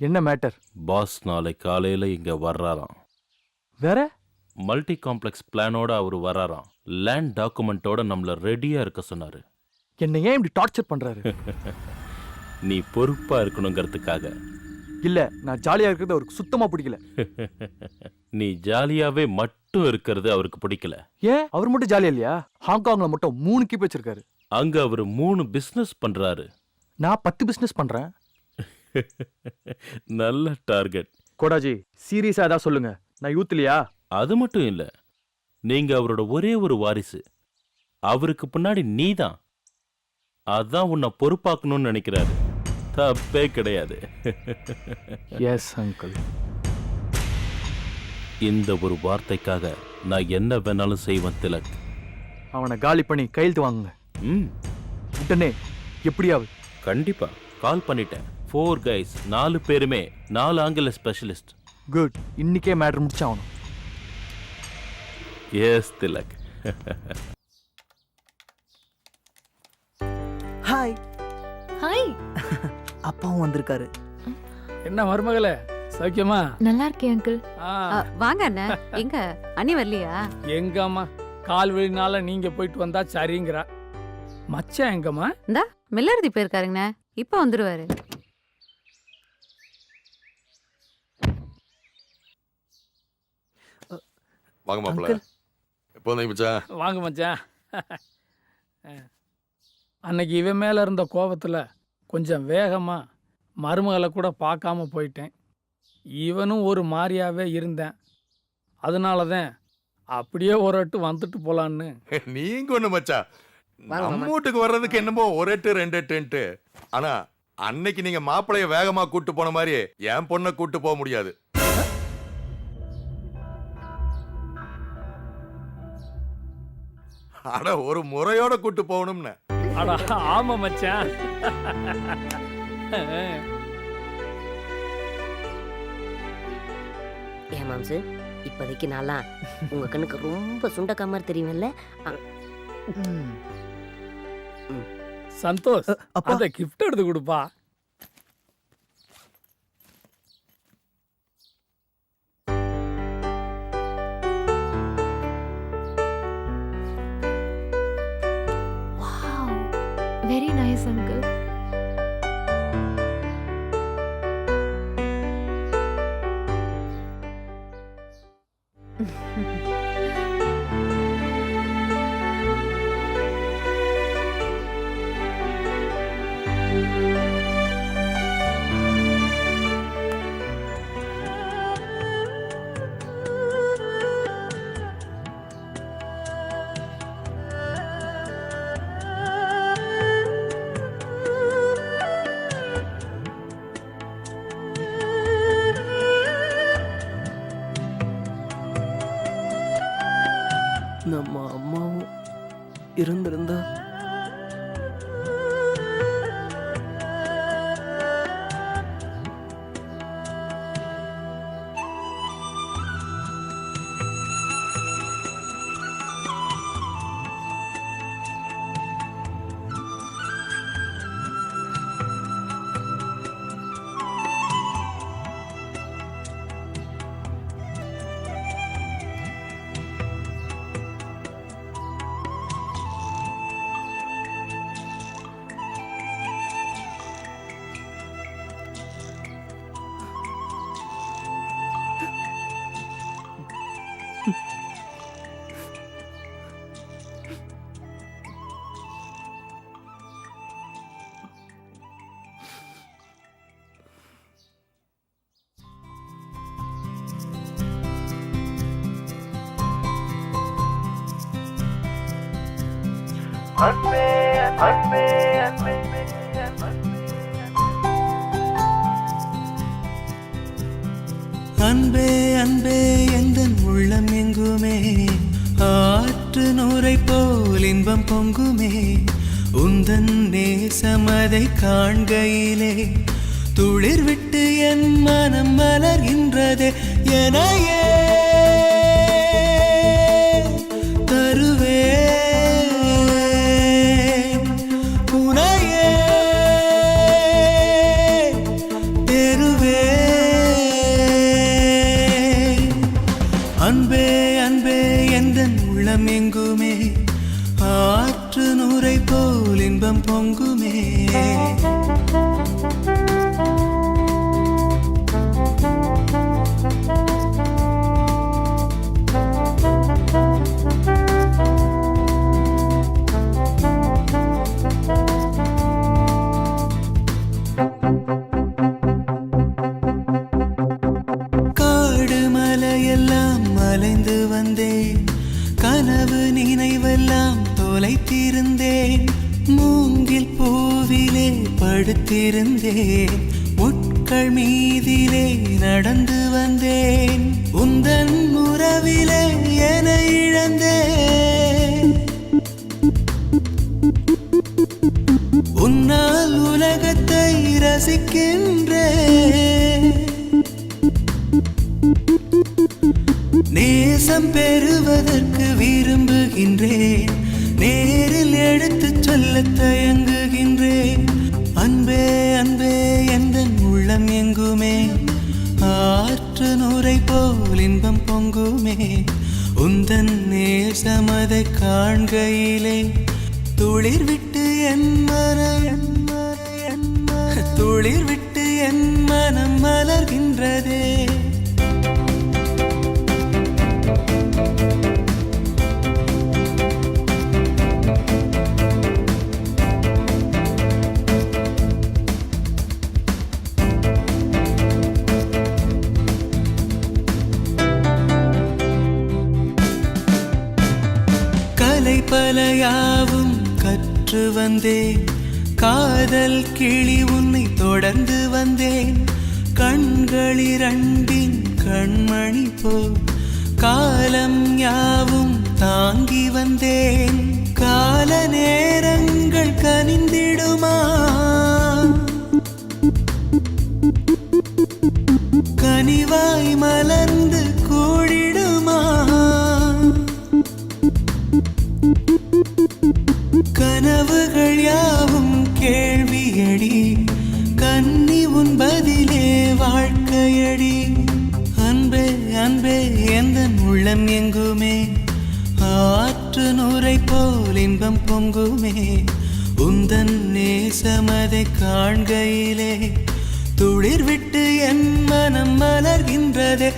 என்ன மேட்டர்? பாஸ் நாளை காலையில் இங்கே வர்றாராம். வேற? மல்டி காம்ப்ளெக்ஸ் பிளானோட அவர் வர்றாராம். லேண்ட் டாக்குமெண்ட்டோட நம்மளை ரெடியாக இருக்க சொன்னார். என்னை ஏன் இப்படி டார்ச்சர் பண்ணுறாரு? நீ பொறுப்பாக இருக்கணுங்கிறதுக்காக. இல்லை, நான் ஜாலியாக இருக்கிறது அவருக்கு சுத்தமாக பிடிக்கல. நீ ஜாலியாகவே மட்டும் இருக்கிறது அவருக்கு பிடிக்கல. ஏன் அவர் மட்டும் ஜாலியாக இல்லையா? ஹாங்காங்கில் மட்டும் 3 கீப் வச்சிருக்காரு. அங்கே அவர் 3 பிஸ்னஸ் பண்ணுறாரு. நான் 10 பிஸ்னஸ் பண்ணுறேன். நல்ல டார்கெட். கோடாஜி, சீரியஸாக ஏதாவது சொல்லுங்க. நான் யூத் இல்லையா? அது மட்டும் இல்லை, நீங்கள் அவரோட ஒரே ஒரு வாரிசு. அவருக்கு பின்னாடி நீ தான். அதான் உன்னை பொறுப்பாக்கணும்னு நினைக்கிறாரு. தப்பே கிடையாது. Yes uncle. இந்த ஒரு வார்த்தைக்காக நான் என்ன வேணாலும் செய்வேன் திலக். அவனை காலி பண்ணி கையெழுத்து வாங்குங்க. உடனே எப்படியாவது. கண்டிப்பா கால் பண்ணிட்டேன். 4 guys, 4 பேருமே 4 ஆங்கில ஸ்பெஷலிஸ்ட். குட், இன்னைக்கே மேட்டர் முடிச்சாகணும். எஸ் திலக். ஹாய். ஹாய். அப்பாவும் வந்திருக்காரு. என்ன மருமகளே, சௌக்கியமா? நல்லா இருக்கேன் அங்கிள். வாங்க அண்ணா. எங்க அண்ணி வரலையா? எங்கம்மா, கால் வழினால நீங்க போயிட்டு வந்தா சரிங்கிறா. மச்சான் எங்கம்மா? இந்தா மில்லருதி போயிருக்காருங்கண்ணா, இப்ப வந்துருவாரு. வாங்க மாப்பிள்ள. எப்போ வந்தீங்க மச்சான்? வாங்க மச்சான். அன்னைக்கு இவன் மேல இருந்த கோபத்துல கொஞ்சம் வேகமா மருமகளை கூட பார்க்காம போயிட்டேன். இவனும் ஒரு மாதிரியாவே இருந்தேன். அதனால தான் அப்படியே ஒரு எட்டு வந்துட்டு போலான்னு. நீங்க ஒண்ணு மச்சான், நம்ம வீட்டுக்கு வர்றதுக்கு என்னமோ 1 எட்டு 2 எட்டுன்ட்டு. ஆனா அன்னைக்கு நீங்க மாப்பிளைய வேகமா கூட்டு போன மாதிரி என் பொண்ணை கூட்டு போக முடியாது. அட ஒரு முறையோட கூட்டு போகணும்னு. அட ஆமா மச்சான். ஏன் மாம்சு, இப்போதைக்கு நான்லாம் உங்க கண்ணுக்கு ரொம்ப சுண்டக்கா மாதிரி தெரியுமில்ல? சந்தோஷ், அந்த கிஃப்ட் எடுத்து கொடுப்பா. Very nice uncle. நம்ம அம்மாவும் இருந்திருந்தா அன்பே அன்பே எந்தன் உள்ளம் எங்குமே ஆற்று நூரை போல் இன்பம் பொங்குமே உந்தன் நேசமதை காண்கையிலே துளிர் விட்டு என் மனம் மலர்கின்றதே எனையே தருவே உனையே தெருவே அன்பே அன்பே எந்தன் உள்ளம் எங்குமே ஆற்று நூரை போல் இன்பம் பொங்குமே காடு மலையெல்லாம் மலைந்து வந்தேன் கனவு நினைவெல்லாம் தொலைத்திருந்தேன் மூங்கில் பூவிலே படுத்திருந்தேன் முட்கள் மீதிலே நடந்து வந்தேன் உந்தன் உறவிலே என இழந்தேன் உன்னால் உலகத்தை ரசிக்கின்றேன் நேசம் பெறுவதற்கு விரும்புகின்றேன் நேரில் எடுத்துச் சொல்ல தயங்குகின்றேன் அன்பே அன்பே எந்தன் உள்ளம் எங்குமே ஆற்று நூரை போல் இன்பம் பொங்குமே உந்தன் நேசமதை காண்கையிலே துளிர் விட்டு என் துளிர் விட்டு என் மனம் மலர்கின்றதே கலை பலையாவும் கற்று வந்தேன் காதல் கிளி உன்னை தொடர்ந்து வந்தேன் கண்களிரண்டின் கண்மணி போல் காலம் யாவும் தாங்கி வந்தேன் கால நேரங்கள் கனிந்திடுமா கனிவாய் மலர்ந்து கூடிடுமா கனவுகள் யாவும் கேள்வியடி கன்னி உன் பதிலே வாழ்க்கையடி அன்பே அன்பே எந்தன் உள்ளம் எங்குமே ஆற்று நூரை போல் இன்பம் பொங்குமே உந்தன் நேசமதை காண்கையிலே துளிர் விட்டு என் மனம் மலர்கின்றதே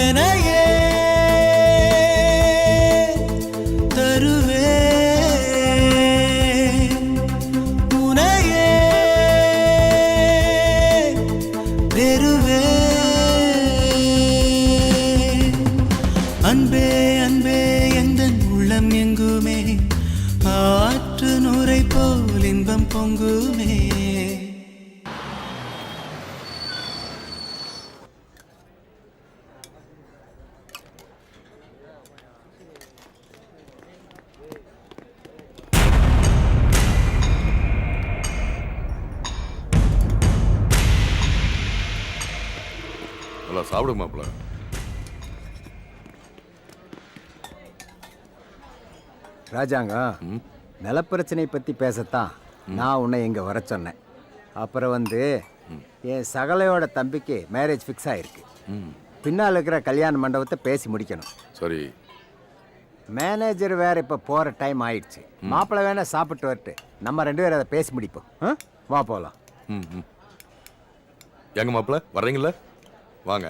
எனையே தருவே உனையே பெறுவே அன்பே அன்பே எந்தன் உள்ளம் எங்குமே ஆற்று நூரை போல் இன்பம் பொங்குமே நல்லா சாப்பிடு மாப்பிள்ள. ராஜாங்கம் நிலப்பிரச்சனை பற்றி பேசத்தான் நான் உன்னை இங்கே வர சொன்னேன். அப்புறம் என் சகலையோட தம்பிக்கு மேரேஜ் ஃபிக்ஸ் ஆகிருக்கு. பின்னால் இருக்கிற கல்யாண மண்டபத்தை பேசி முடிக்கணும். சரி. மேனேஜர் வேற இப்போ போகிற டைம் ஆயிடுச்சு. மாப்பிள்ளை வேணா சாப்பிட்டு வரட்டு, நம்ம 2 பேரும் அதை பேசி முடிப்போம். வா போகலாம். எங்க மாப்பிள்ள வர்றீங்களா? வாங்க.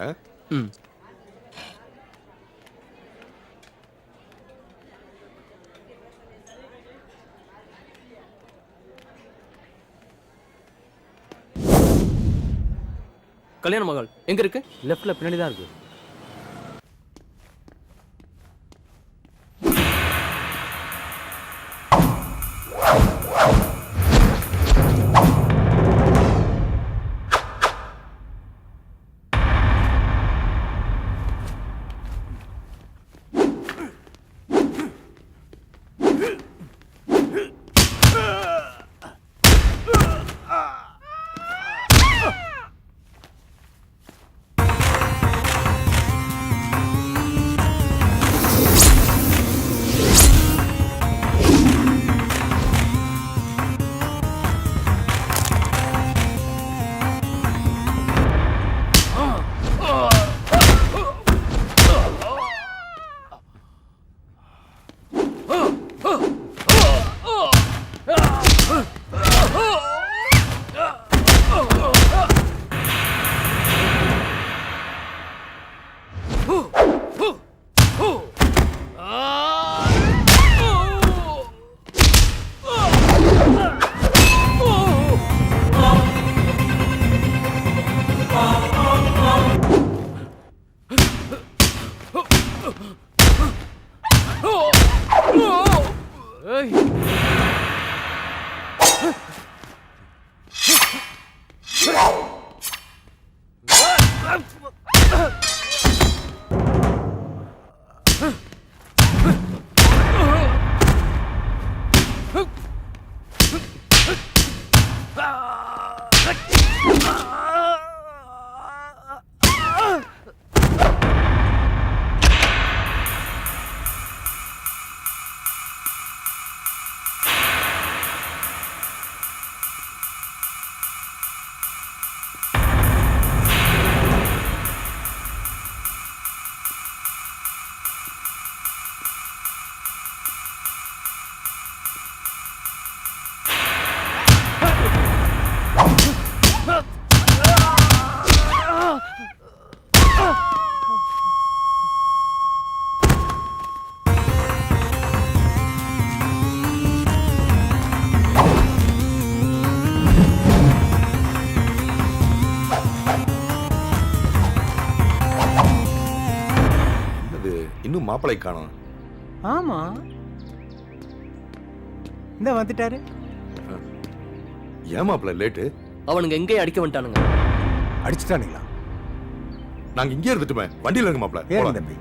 கல்யாண மகள் எங்க இருக்கு? லெஃப்ட்ல பின்னாடி தான் இருக்கு. இன்னும் மாப்பிளை காணோம்? ஆமா, இந்த வந்துட்டாரு. ஏன் மாப்பிளை லேட்டு? அவனுங்க எங்கேயும் அடிக்க வந்துட்டானுங்க. அடிச்சுட்டானுங்களா? நாங்க இங்கே இருந்துட்டுமே. வண்டியில இருங்க மாப்பிளை. ஏன் தம்பி?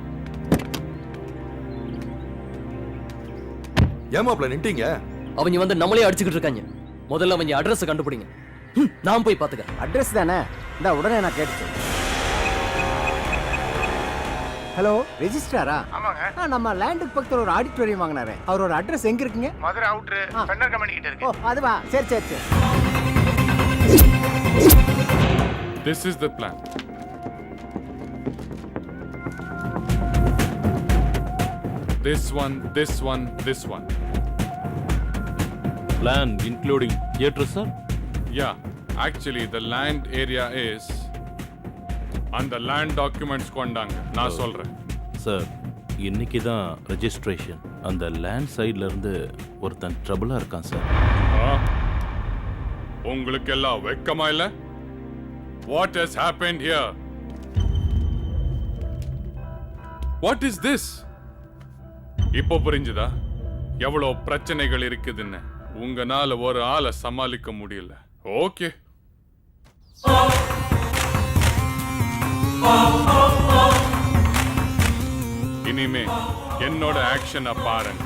ஏன் மாப்பிளை நின்ட்டீங்க? அவங்க வந்து நம்மளே அடிச்சுக்கிட்டு இருக்காங்க. முதல்ல அவங்க அட்ரஸ் கண்டுபிடிங்க. நான் போய் பாத்துக்கிறேன். அட்ரஸ் தானே, இந்த உடனே நான் கேட்டுச்சேன். ஹலோ, ரெஜிஸ்ட்ராரா? ஆமாங்க. நம்ம லேண்டுக்கு பக்கத்துல ஒரு ஆடிட்டோரியம் வாங்கினாரு. அவரோட அட்ரஸ் எங்க இருக்குங்க? மதுரை அவுட்ரு பெண்ணர் கம்பெனி கிட்ட இருக்கு. ஓ, அதுவா? சரி சரி சரி. This is the plan. This one, this one, this one. Plan including theatre, sir? Yeah, actually the land area is அந்த land documents கொண்டாங்க. நான் சொல்றேன். சார், இன்னைக்கு தான் ரெஜிஸ்ட்ரேஷன். அந்த லேண்ட் சைட்ல இருந்து ஒருத்தன் ட்ரபிளா இருக்கான் சார். உங்களுக்கு எல்லாம் வெக்கமா இல்ல? What has happened here? What is this? இப்போ புரிஞ்சுதா எவ்வளவு பிரச்சனைகள் இருக்குதுன்னு? உங்கனால ஒரு ஆளை சமாளிக்க முடியல. ஓகே, இனிமே என்னோட ஆக்ஷனை பாருங்க.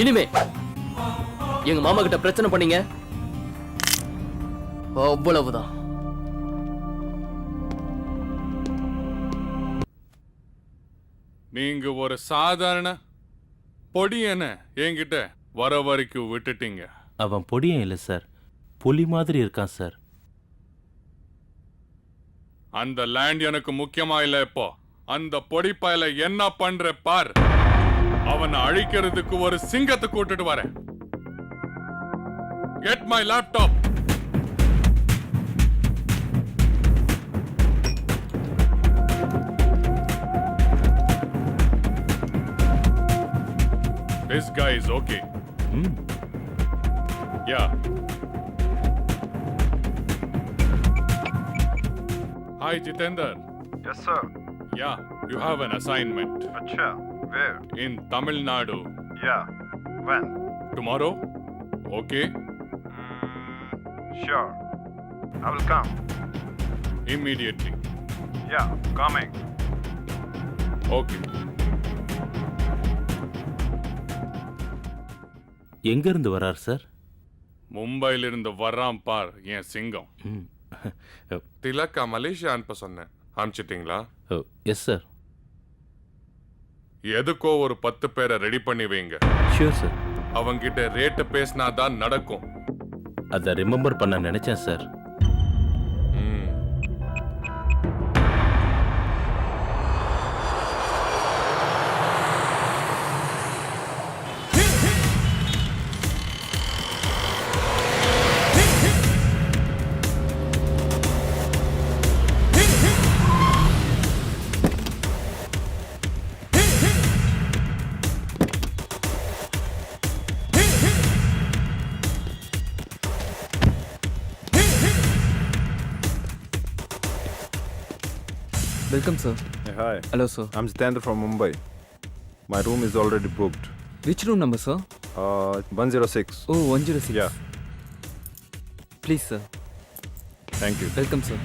இனிமே எங்க மாமா கிட்ட பிரச்சனை பண்ணீங்க, அவ்வளவுதான். நீங்க ஒரு சாதாரண பொடியன என்கிட்ட வர வரைக்கும் விட்டுட்டீங்க. அவன் பொடியன் இல்லை சார், புலி மாதிரி இருக்கான் சார். அந்த லேண்ட் எனக்கு முக்கியமா இல்ல. இப்போ அந்த பொடிப்பாயில என்ன பண்ற பார். அவனை அழிக்கிறதுக்கு ஒரு சிங்கத்தை கூட்டிட்டு வரேன். Get my laptop. This guy is okay. Yeah. Hi, Jitender. Yes, sir. Yeah, you have an assignment. Acha, where? In Tamil Nadu. Yeah. When? Tomorrow? Okay? Sure. I will come. Immediately. Yeah, coming. Okay. எங்க இருந்து வரார் சார்? மும்பையிலிருந்து வர்றான் பார் என் சிங்கம். திலக்கா மலேசியா அனுப்ப சொன்னேன், அனுப்பிச்சிட்டீங்களா? Yes sir. எதுக்கோ ஒரு 10 பேரை ரெடி பண்ணி வைங்க. Sure sir. அவங்கிட்ட ரேட்டு பேசினாதான் நடக்கும். அதை ரிமெம்பர் பண்ண நினைச்சேன் sir. Welcome, sir. Hey, hi. Hello, sir. I'm Jitendra from Mumbai. My room is already booked. Which room number, sir? 106. Oh, 106. Yeah. Please, sir. Thank you. Welcome, sir.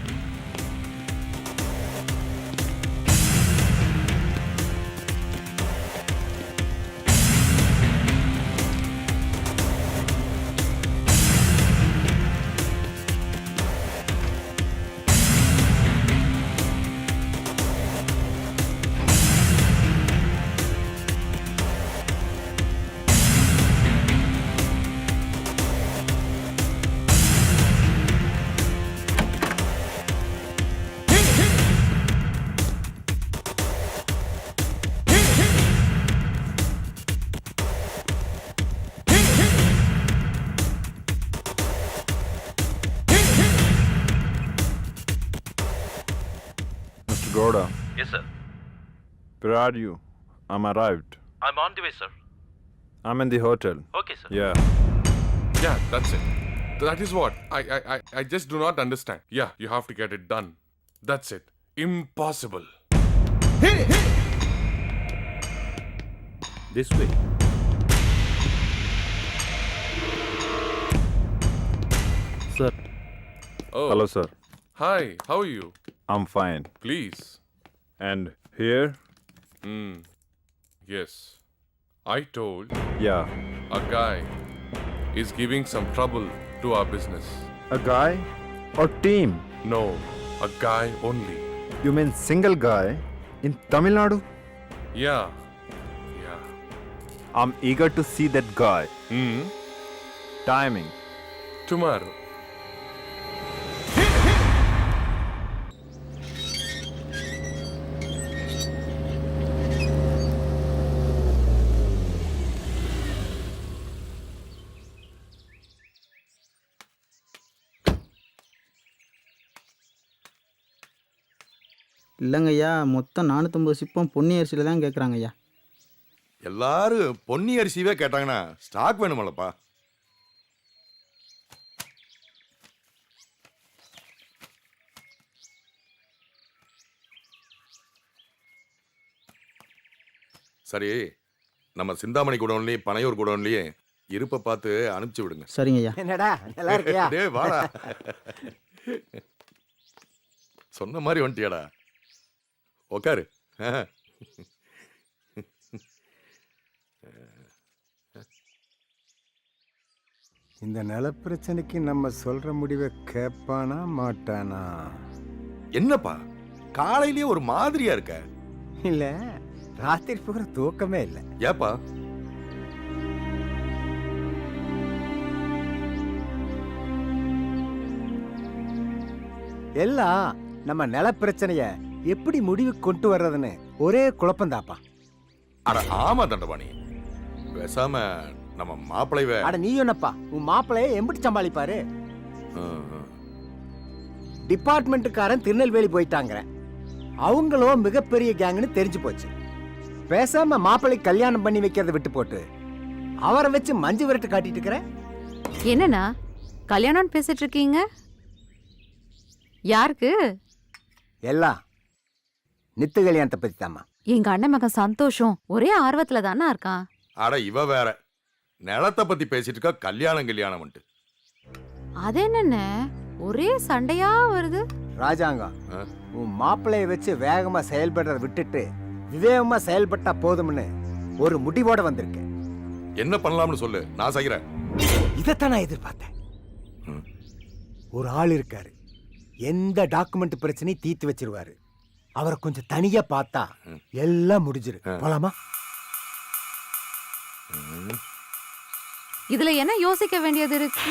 Gowda. Yes, sir. Where are you? I'm arrived. I'm on the way, sir. I'm in the hotel. Okay, sir. Yeah. Yeah, that's it. That is what I just do not understand. Yeah, you have to get it done. That's it. Impossible. This way. Sir. Oh. Hello, sir. Hi, how are you? I'm fine. Please. And here? Yes. I told Yeah. a guy is giving some trouble to our business. A guy or team? No, a guy only. You mean single guy in Tamil Nadu? Yeah. Yeah. I'm eager to see that guy. Timing? Tomorrow. இல்லைங்க ஐயா, மொத்தம் 450 சிப்பம் பொன்னி அரிசியில் தான் கேட்குறாங்க ஐயா. எல்லாரும் பொன்னி அரிசியவே கேட்டாங்கன்னா ஸ்டாக் வேணுமல்லப்பா. சரி, நம்ம சிந்தாமணி குடோன்லயும் பனையூர் குடோன்லயும் இருப்பை பார்த்து அனுப்பிச்சு விடுங்க. சரிங்க ஐயா. என்னடா நல்லா இருக்கியா? டேய் வாடா. சொன்ன மாதிரி வந்துட்டியாடா. உக்காரு. இந்த நிலப்பிரச்சனைக்கு நம்ம சொல்ற முடிவை கேட்பானா மாட்டானா? என்னப்பா காலையிலேயே ஒரு மாதிரியா இருக்க? இல்ல, ராத்திரி பூரா தூக்கமே இல்லை. ஏப்பா? எல்லாம் நம்ம நிலப்பிரச்சனைய எப்படி முடிவுக்கு கொண்டு வர்றதுன்னு ஒரே குழப்பம்தாப்பா. அட ஆமா தண்டபாணி, பேசாம நம்ம மாப்பிள்ளைவே. அட நீ என்னப்பா, உன் மாப்பிள்ளைய எம்பிட்டு சமாளிப்பாரு? டிபார்ட்மெண்ட்டுக்காரன் திருநெல்வேலி போயிட்டாங்க. அவங்களும் மிகப்பெரிய கேங்னு தெரிஞ்சு போச்சு. பேசாம மாப்பிள்ளை கல்யாணம் பண்ணி வைக்கிறத விட்டு போட்டு அவரை வச்சு மஞ்சு விரட்டு காட்டிட்டு இருக்கிற. என்னண்ணா கல்யாணம் பேசிட்டு இருக்கீங்க? யாருக்கு? எல்லாம் நித்து கல்யாணத்தை பத்தி தாமா. எங்க அண்ணன் மகன் சந்தோஷம் ஒரே ஆர்வத்துல தானே இருக்கான். அட இவ வேற நிலத்தை பத்தி பேசிட்டு இருக்கா, கல்யாணம். அது என்னென்ன ஒரே சண்டையா வருது? ராஜாங்கம், உன் மாப்பிள்ளைய வச்சு வேகமா செயல்படுறத விட்டுட்டு விவேகமா செயல்பட்டா போதும்னு ஒரு முடிவோட வந்திருக்கேன். என்ன பண்ணலாம்னு சொல்லு, நான் செய்யறேன். இதைத்தான் நான் எதிர்பார்த்தேன். ஒரு ஆள் இருக்காரு, எந்த டாக்குமெண்ட் பிரச்சனையும் தீர்த்து வச்சிருவாரு. அவரை கொஞ்சம் தனியா பார்த்தா எல்லாம் முடிஞ்சிரு. போலாமா? இதுல என்ன யோசிக்க வேண்டியது இருக்கு?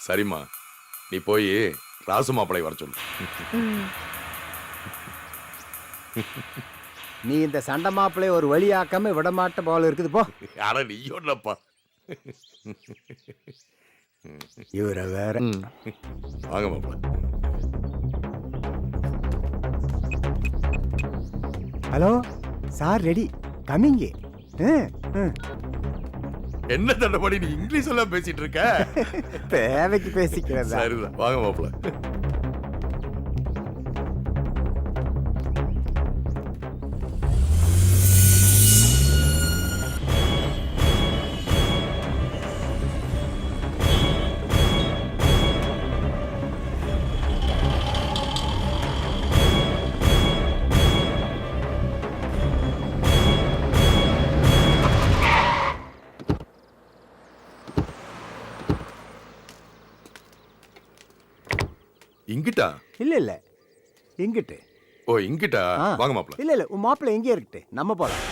சரிம்மா, நீ போய் ராசு மாப்பிளை வர சொல்லு. நீ இந்த சண்டை மாப்பிளை ஒரு வழியாக்காம விடமாட்ட போல இருக்குது. போ. அட நீயோடப்பா. இவரை வேற. வாங்க மாப்பிள. Hello sir, ready coming. என்ன தண்டபடி நீ இங்கிலீஷ் எல்லாம் பேசிட்டு இருக்க? தேவைக்கு பேசிக்கிறதா? சரிதான், வாங்க மாப்பிள. இங்கிட்டா? இல்ல இங்கிட்டு. ஓ இங்கிட்டா? வாங்க மாப்பிள. இல்ல உன் மாப்பிளை எங்கே இருக்கட்டு, நம்ம போலாம்.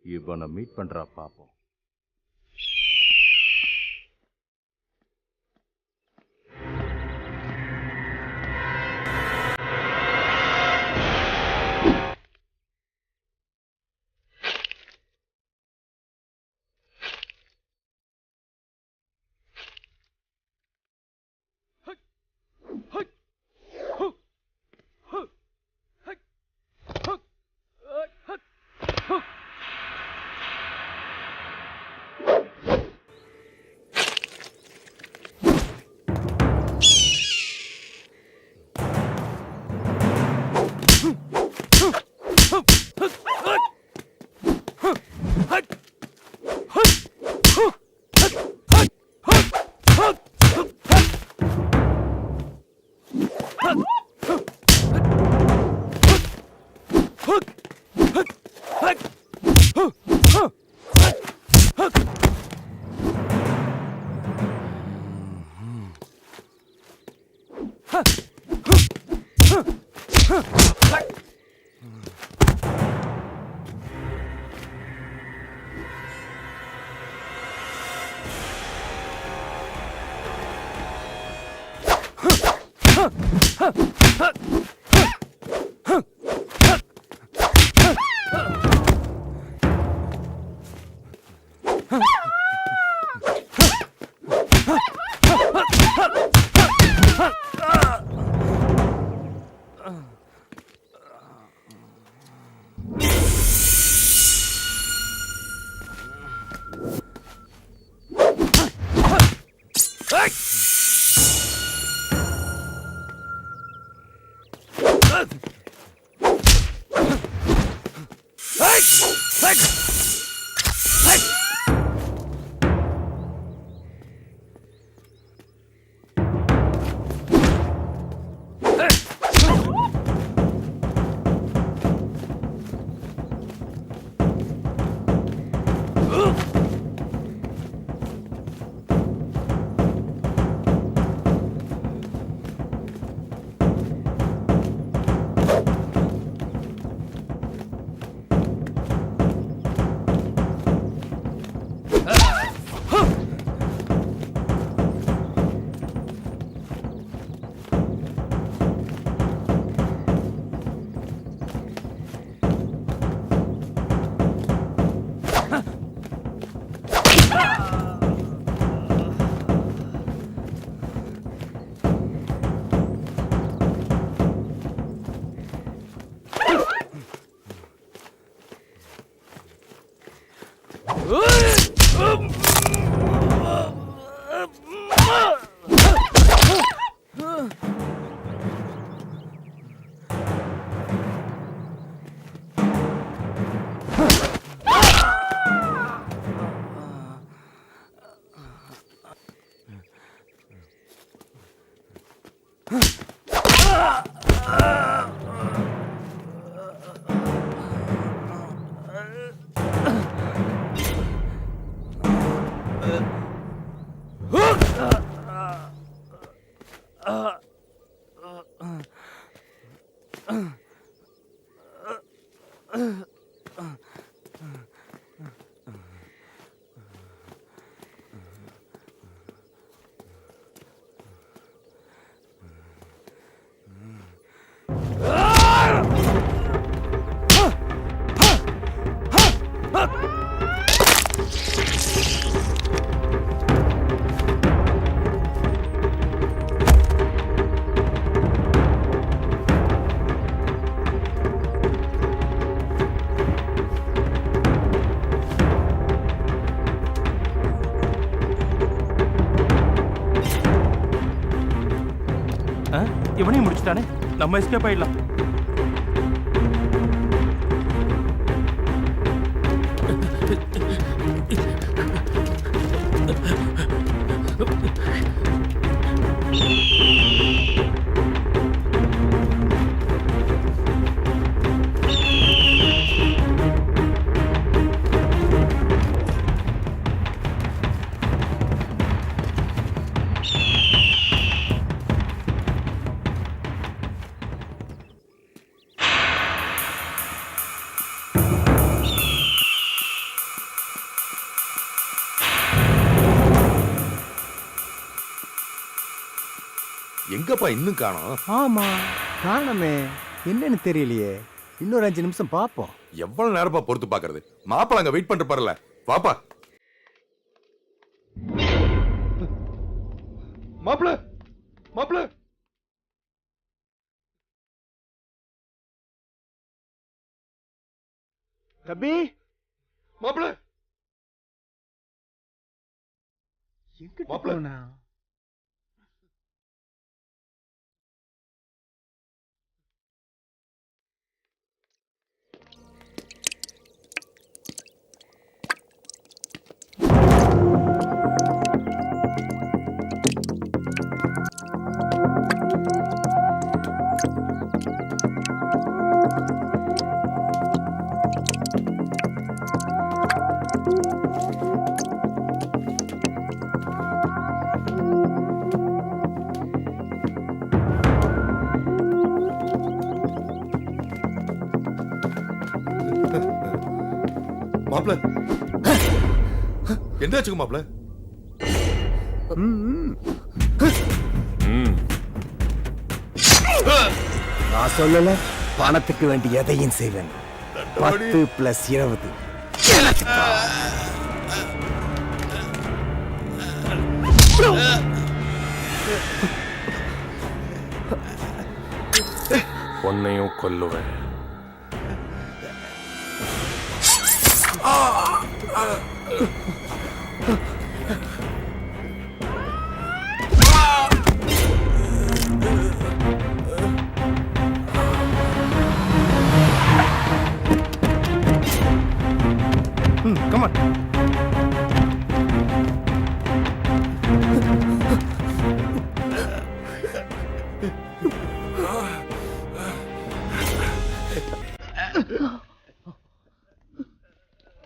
இவனை மீட் பண்றா பாப்போம். இவனையும் முடிச்சிட்டானே, நம்ம எஸ்கேப் ஆயிடலாம். எங்கப்பா இன்னும் காணோம்? ஆமா காணமே, என்னன்னு தெரியலையே. இன்னொரு 5 நிமிஷம் பாப்போம். எவ்வளவு நேரப்பா பொறுத்து பாக்குறது? மாப்பிள்ள அங்க வெயிட் பண்ணிட்டு பாருல. வாப்பா. மாப்பிள்ள மாப்பிள்ள தம்பி, மாப்பிள்ள எங்க மாப்பிள்ள போனா? மாப்பிள்ள என்னாச்சுங்க மாப்பிள்ள? நான் சொல்லல, பணத்துக்கு வேண்டி எதையும் செய்வேன். 10 + 20. உன்னையும் கொல்லுவேன். கமான்.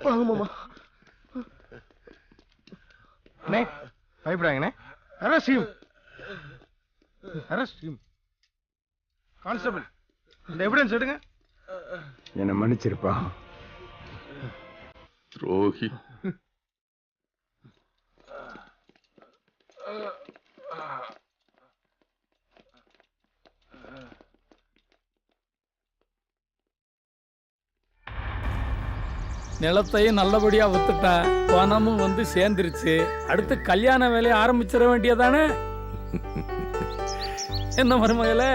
வாங்க மாமா. அண்ணே பயப்படாங்கண்ணே. Arrest him. கான்ஸ்டபிள், இந்த எவிடன்ஸ் எடுங்க. என்னை மன்னிச்சிருப்பா. துரோகி. நிலத்தையும் நல்லபடியா வித்துட்டா, பணமும் வந்து சேர்ந்துருச்சு. அடுத்து கல்யாண வேலையை ஆரம்பிச்சிட வேண்டியதானே? என்ன மருமகளே?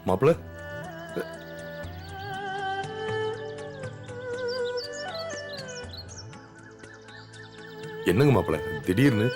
மாப்பிள்ள, என்னங்க மாப்பிள்ள திடீர்னு?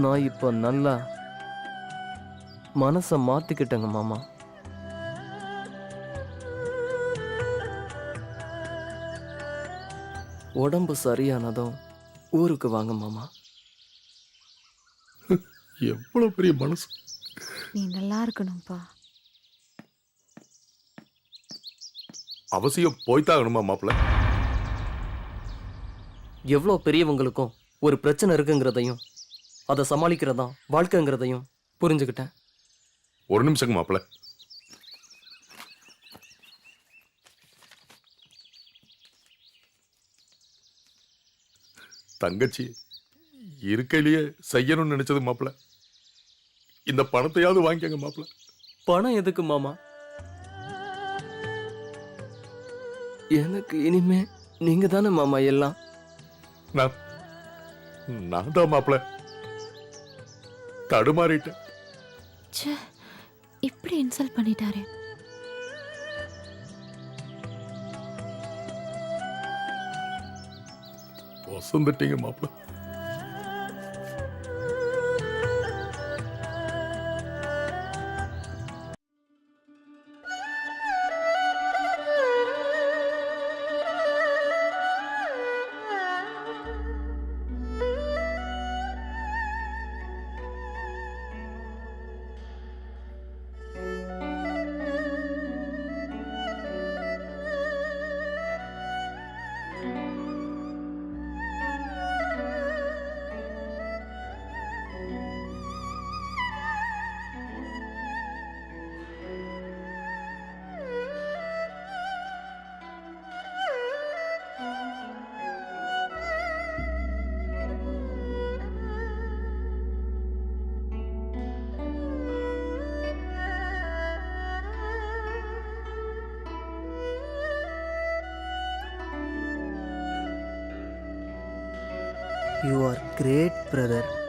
நான் இப்போ நல்லா மனசை மாத்திக்கிட்டேங்க மாமா. உடம்பு சரியானதும் ஊருக்கு வாங்க மாமா. எவ்வளவு பெரிய மனசு. நீ நல்லா இருக்கணும்ப்பா. அவசியம் போய்த்தாகணுமா மாப்பிள்ள? எவ்வளோ பெரியவங்களுக்கும் ஒரு பிரச்சனை இருக்குங்கிறதையும் அதை சமாளிக்கிறதா வாழ்க்கைங்கிறதையும் புரிஞ்சுக்கிட்டேன். ஒரு நிமிஷங்க மாப்பிள்ள. தங்கச்சி இருக்கையிலேயே செய்யணும்னு நினைச்சது மாப்பிள்ள. இந்த பணத்தையாவது வாங்கிக்கங்க மாப்பிள்ள. பணம் எதுக்கு மாமா? எனக்கு இனிமே நீங்க தானே மாமா எல்லாம். நான் தான் மாப்பிள்ள தடுமாறிட்டேன். இப்படி இன்சல்ட் பண்ணிட்டாரு. வசந்துட்டீங்க மாப்பிள்ள. You are great, brother.